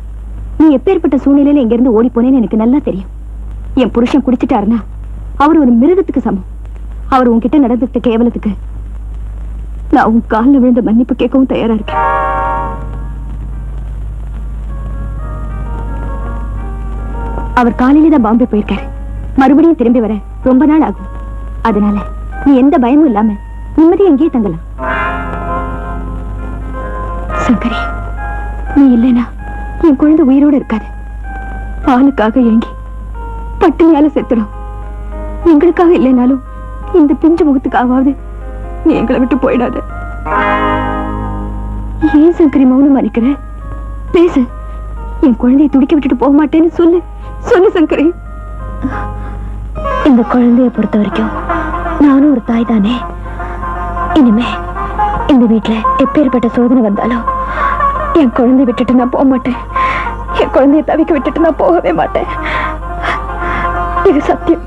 நீ எப்பேற்பட்ட சூழ்நிலையில இங்க இருந்து ஓடி போனேன்னு எனக்கு நல்லா தெரியும். என் புருஷன் குடிச்சிட்டாருன்னா அவர் ஒரு மிருகத்துக்கு சமம். அவர் உன்கிட்ட நடந்துட்ட கேவலத்துக்கு நான் உன் காலில் விழுந்த மன்னிப்பு கேட்கவும் தயாரா இருக்கேன். அவர் காலையில தான் பாம்பே போயிருக்காரு. மறுபடியும் திரும்பி வர ரொம்ப நாள் ஆகும். அதனால நீ எந்த பயமும் இல்லாம நிம்மதி எங்கேயே தங்கலாம். சங்கரி, நீ இல்லைனா என் குழந்தை உயிரோடு இருக்காது. பாலுக்காக ஏங்கி பட்டினியால செத்துடும். எங்களுக்காக இல்லைனாலும் இந்த பிஞ்சு முகத்துக்காவது நீ எங்களை விட்டு போயிடாத. ஏன் சங்கரி மௌனம் அளிக்கிற? பேசு. என் குழந்தையை துடிக்க விட்டுட்டு போக மாட்டேன்னு சொல்லு. சொல்லு சங்கரி. இந்த குழந்தைய பொறுத்த வரைக்கும் நானும் ஒரு தாய் தானே. இனிமே இந்த வீட்டுல எப்பேற்பட்ட சோதனை வந்தாலும் என் குழந்தைய விட்டுட்டு நான் போக மாட்டேன். என் குழந்தைய தவிக்க விட்டுட்டு நான் போகவே மாட்டேன். இது சத்தியம்.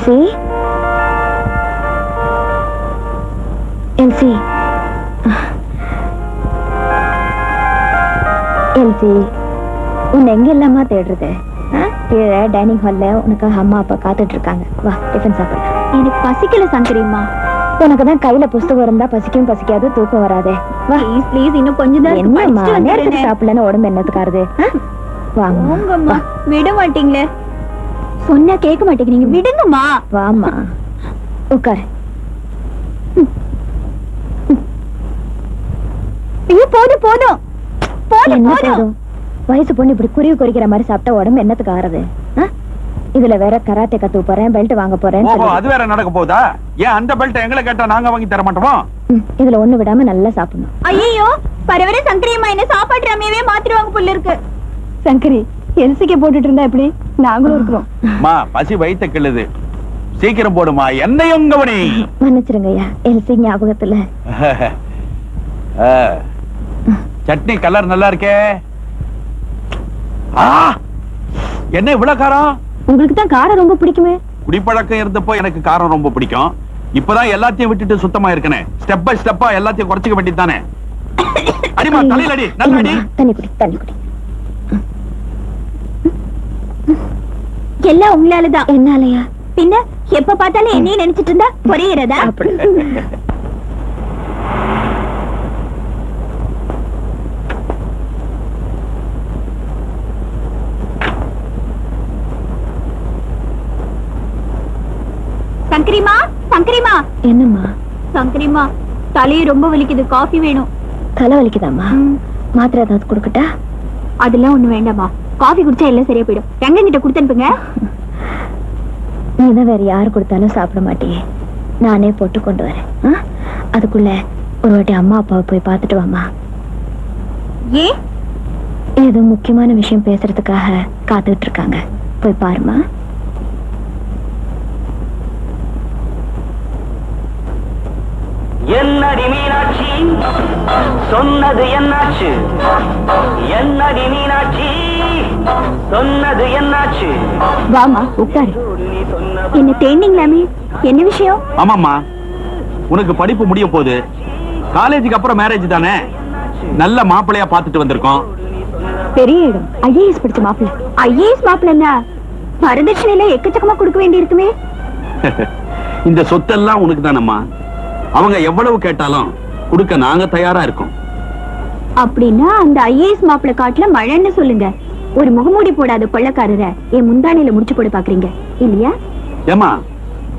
எல்சி எல்சி எல்சி உன்னை எங்க இல்லாம தேடுறது? கீழே டைனிங் ஹால்ல உனக்காக அம்மா அப்பா காத்துட்டு இருக்காங்க. வா டிஃபன் சாப்பிடலாம். எனக்கு பசிக்கல சங்கரிம்மா. உனக்கு தான் கையில புஸ்தகம் இருந்தா பசிக்கும் பசிக்காது தூக்கம் வராதே. வா ப்ளீஸ் ப்ளீஸ் இன்னும் கொஞ்சம் தான் என்னம்மா நேரத்துக்கு சாப்பிடலன்னு உடம்பு என்னத்துக்காருது? வாங்கம்மா. விட மாட்டீங்களே. சொன்னா கேட்க மாட்டேங்கிறீங்க. விடுங்கம்மா. வாமா உட்காரு. ஐயோ போதும் போதும் போதும் போதும். வயசு பொண்ணு இப்படி குருவி குறிக்கிற மாதிரி சாப்பிட்டா உடம்பு என்னத்துக்கு ஆறுது? இதுல வேற கராத்தே கத்து போறேன், பெல்ட் வாங்க போறேன். அது வேற நடக்க போதா? ஏன் அந்த பெல்ட் எங்களை கேட்டா நாங்க வாங்கி தர மாட்டோமா? இதுல ஒண்ணு விடாம நல்லா சாப்பிடணும். ஐயோ பரவர சங்கரியம்மா என்ன சாப்பாடு ரம்யவே மாத்திடுவாங்க போல இருக்கு. சங்கரி எல்சிக்கு போட்டுட்டு இருந்தா எப்படி? நாங்களும் இருக்கிறோம். மா பசி வயித்த கிள்ளுது, சீக்கிரம் போடுமா. என்னையும் கவனி. மன்னிச்சிருங்க ஐயா, எல்சி ஞாபகத்துல. சட்னி கலர் நல்லா இருக்கே. என்ன இவ்வளவு காரம்? உங்களுக்கு தான் காரம் ரொம்ப பிடிக்குமே. குடிப்பழக்கம் இருந்தப்போ எனக்கு காரம் ரொம்ப பிடிக்கும். இப்பதான் எல்லாத்தையும் விட்டுட்டு சுத்தமா இருக்கனே. ஸ்டெப் பை ஸ்டெப்பா எல்லாத்தையும் குறைச்சிக்க வேண்டியதானே. அடிமா தலையில அடி, நல்ல அடி. தண்ணி குடி தண்ணி குடி. எல்லாம் உங்களாலதான். என்னாலயா? பின்ன எப்ப பார்த்தாலும் என்னையும் நினைச்சிட்டு இருந்தா புரியுறதா? சங்கரிமா சங்கரிமா. என்னம்மா? சங்கரிமா தலையை ரொம்ப வலிக்குது, காஃபி வேணும். தலை வலிக்குதாமா? மாத்திரை ஏதாவது கொடுக்கட்டா? அதெல்லாம் ஒண்ணு வேண்டாமா, காஃபி குடிச்சா எல்லாம் சரியா போயிடும். ரங்கங்கிட்ட கொடுத்து அனுப்புங்க. நீதான் வேற யாரு கொடுத்தாலும் சாப்பிட மாட்டியே, நானே போட்டு கொண்டு வரேன். அதுக்குள்ள ஒரு வாட்டி அம்மா அப்பாவை போய் பார்த்துட்டு வாமா. ஏன்? ஏதோ முக்கியமான விஷயம் பேசுறதுக்காக காத்துட்டு இருக்காங்க, போய் பாருமா. என்னடி மீனாட்சி சொன்னது என்னாச்சு? என்னடி மீனாட்சி சொன்னது என்னாச்சு? வாமா உட்காரு. என்ன தேடிங்களாமே, என்ன விஷயம்? ஆமாம்மா, உனக்கு படிப்பு முடிய போகுது. காலேஜுக்கு அப்புறம் மேரேஜ் தானே. நல்ல மாப்பிள்ளையா பார்த்துட்டு வந்திருக்கோம். பெரிய இடம், ஐஏஎஸ் படிச்ச மாப்பிள்ள. ஐஏஎஸ் மாப்பிள்ளன்னா வரதட்சணையில எக்கச்சக்கமா கொடுக்க வேண்டி இருக்குமே. இந்த சொத்தெல்லாம் உனக்கு தானம்மா. அவங்க எவ்வளவு கேட்டாலும் கொடுக்க நாங்க தயாரா இருக்கோம். அப்படின்னா அந்த ஐஏஎஸ் மாப்பிள்ள காட்டுல மழைன்னு சொல்லுங்க. ஒரு முகமூடி போடாத கொள்ளக்காரரை என் முந்தானையில முடிச்சு போட பாக்குறீங்க இல்லையா? ஏமா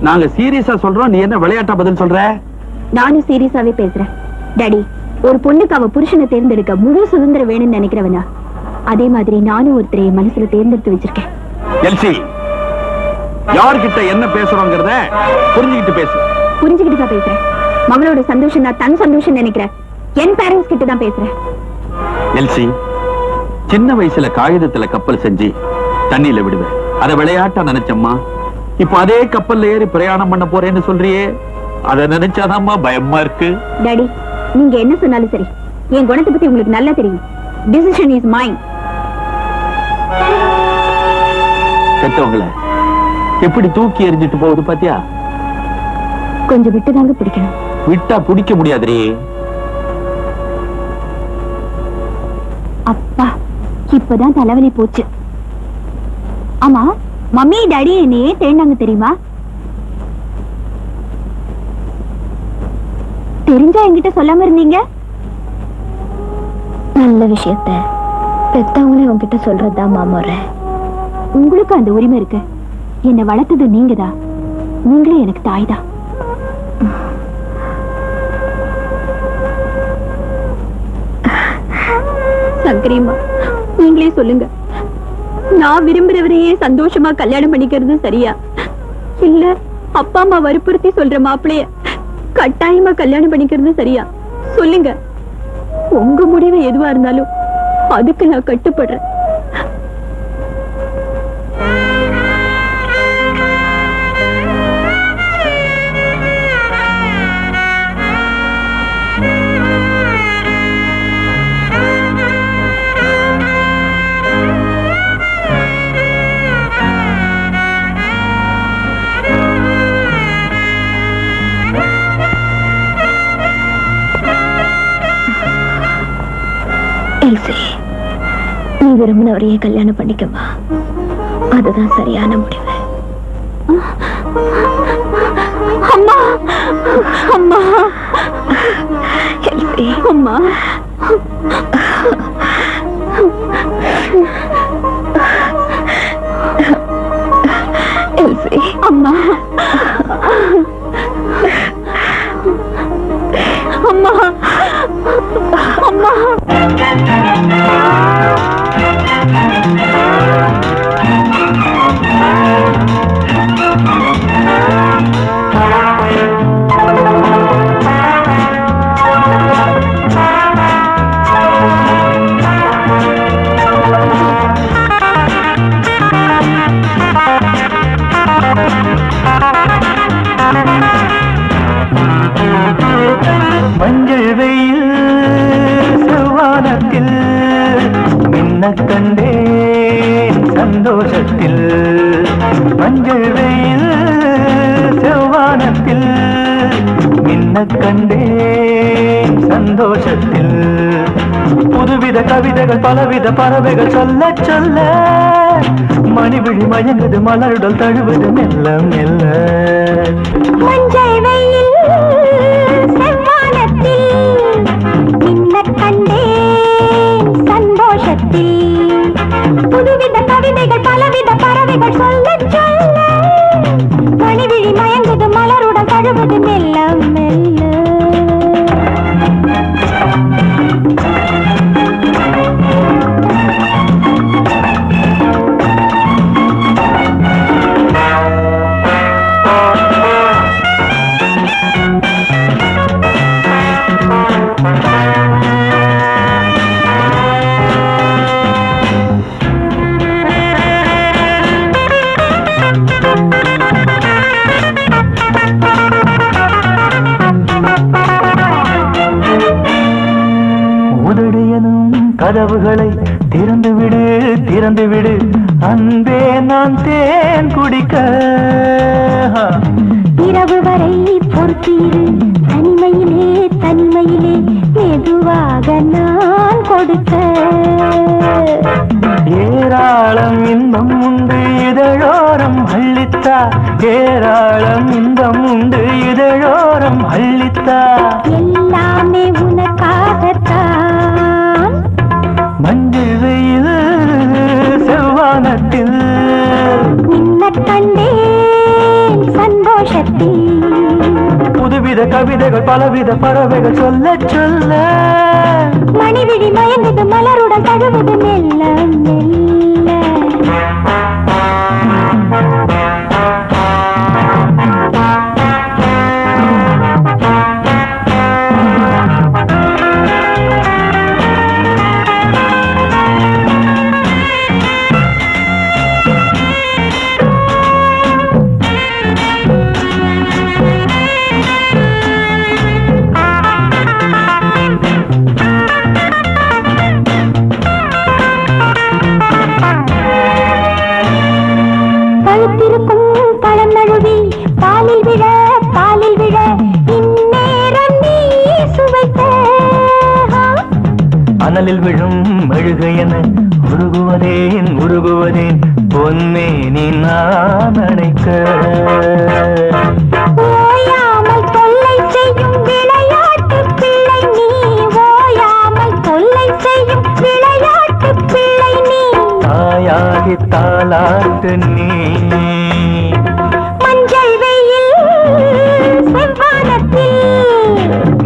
நாங்க சீரியஸா சொல்றோம், நீ என்ன விளையாட்டா பதில் சொல்ற? நானும் சீரியஸாவே பேசுறேன். டாடி, ஒரு பொண்ணுக்கு அவ புருஷனை தேர்ந்தெடுக்க முழு சுதந்திரம் வேணும்னு நினைக்கிறவனா, அதே மாதிரி நானும் ஒருத்தரை மனசுல தேர்ந்தெடுத்து வச்சிருக்கேன். எல்சி, யார்கிட்ட என்ன பேசுறோங்கிறத புரிஞ்சுக்கிட்டு பேசு. புரிஞ்சுக்கிட்டு தான் பேசுறேன். மகளோட சந்தோஷம் நான் தன் சந்தோஷம் நினைக்கிறேன். என் பேரண்ட்ஸ் கிட்ட தான் பேசுறேன். எல்சி, சின்ன வயசுல காகிதத்துல கப்பல் செஞ்சு தண்ணியில விடுவேன், அத விளையாட்டா நினைச்சம்மா. இப்ப அதே கப்பல்ல ஏறி பிரயாணம் பண்ண போறேன்னு சொல்றியே, அத நினைச்சாதாம்மா பயமா இருக்கு. டாடி, நீங்க என்ன சொன்னாலும் சரி, என் குணத்தை பத்தி உங்களுக்கு நல்லா தெரியும். Decision is mine. கெட்டவங்கள எப்படி தூக்கி எறிஞ்சிட்டு போகுது பாத்தியா? கொஞ்சம் விட்டுதாங்க பிடிக்கணும். விட்டா பிடிக்க முடியாதுரே. அப்பா, இப்பதான் தலைவலி போச்சு. ஆமா, மம்மி டாடி என்னையே தேடினாங்க தெரியுமா? தெரிஞ்சா என்கிட்ட சொல்லாம இருந்தீங்க. நல்ல விஷயத்த பெத்தவங்களே உங்ககிட்ட சொல்றதுதான் மாமோர. உங்களுக்கு அந்த உரிமை இருக்கு. என்னை வளர்த்தது நீங்கதான், நீங்களே எனக்கு தாய் தான். சங்கரிமா, நீங்களே சொல்லுங்க, நான் விரும்புறவரையே சந்தோஷமா கல்யாணம் பண்ணிக்கிறது சரியா, இல்ல அப்பா அம்மா வற்புறுத்தி சொல்ற மாப்பிளைய கட்டாயமா கல்யாணம் பண்ணிக்கிறது சரியா? சொல்லுங்க. உங்க முடிவு எதுவா இருந்தாலும் அதுக்கு நான் கட்டுப்படுறேன். எல்சி, நீ விரும்பினவரையே கல்யாணம் பண்ணிக்கமா, அதுதான் சரியான முடிவு. அம்மா அம்மா எல்சி, அம்மா எல்சி, அம்மா அம்மா அம்மா. மஞ்சள் வெயில் செவ்வானத்தில் மின்ன கண்டேன் சந்தோஷத்தில். மஞ்சள் வெயில் செவ்வானத்தில் மின்ன கண்டேன் சந்தோஷத்தில். புதுவித கவிதைகள் பலவித பறவைகள் சொல்ல சொல்ல மணிவிழி மயங்குது மலருடல் தழுவது மெல்ல மெல்ல. மஞ்சள் வெயில் செவ்வானத்தில் மின்ன கண்டேன் சந்தோஷத்தில். புதுவித கவிதைகள் பலவித பறவைகள் சொல்ல சொல்ல மணிவிழி மயங்குது மலருடன் தழுவது மெல்ல மெல்ல. கதவுகளை திறந்து விடு திறந்து விடு அன்பே நான் தேன் குடிக்க. இரவு வரை பொறுத்தீரு தனிமையிலே தனிமையிலே மெதுவாக நான் கொடுக்க. ஏராளம் இன்பம் உண்டு இதழோரம் அள்ளித்தா, ஏராளம் இன்பம் உண்டு இதழோரம் அள்ளித்தா. எல்லாமே உனக்காகத்தான். மஞ்சள் வெயில் செவ்வானத்தில் மின்ன கண்டேன் சந்தோஷத்தில். புதுவித கவிதைகள் பலவித பறவைகள் சொல்ல சொல்ல மணிவிழி மயங்குது மலருடன் தழுவது மெல்ல மெல்ல. அனலில் விழும் மெழுகையன உருகுவதேன் உருகுவதேன் பொன்னே நீ நான் அணைக்க. ஓயாமல் தொல்லை செய்யும் விளையாட்டு பிள்ளை நீ, ஓயாமல் தொல்லை செய்யும் விளையாட்டு பிள்ளை நீ. தாயாகி தாலாட்டு நீ. மஞ்சள் வெயில் செவ்வானத்தில்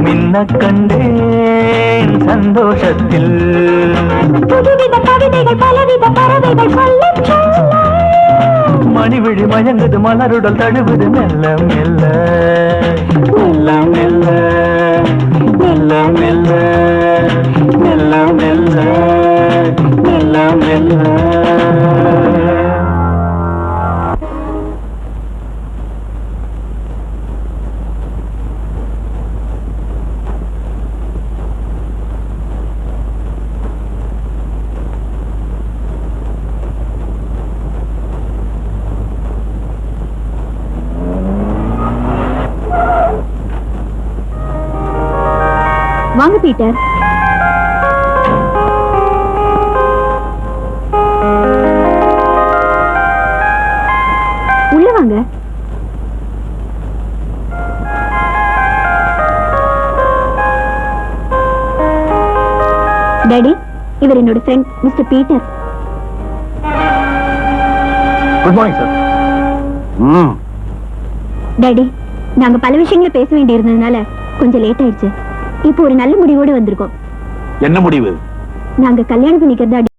மின்ன கண்டேன் சந்தோஷத்தில். புதுவித கவிதைகள் பலவித பறவைகள் சொல்ல சொல்ல மணிவிழி மயங்குது மலருடல் தழுவுது மெல்ல மெல்ல மெல்ல மெல்ல மெல்ல மெல்ல மெல்ல மெல்ல மெல்ல மெல்ல. வாங்க பீட்டர். டாடி, இவர் என்னோட friend mister Peter. Good morning sir. Daddy, நாங்க பல விஷயங்களை பேச வேண்டி இருந்ததுனால கொஞ்சம் லேட் ஆயிடுச்சு. இப்போ ஒரு நல்ல முடிவோடு வந்திருக்கோம். என்ன முடிவு? நாங்க கல்யாணம் பண்ணிக்கிறதா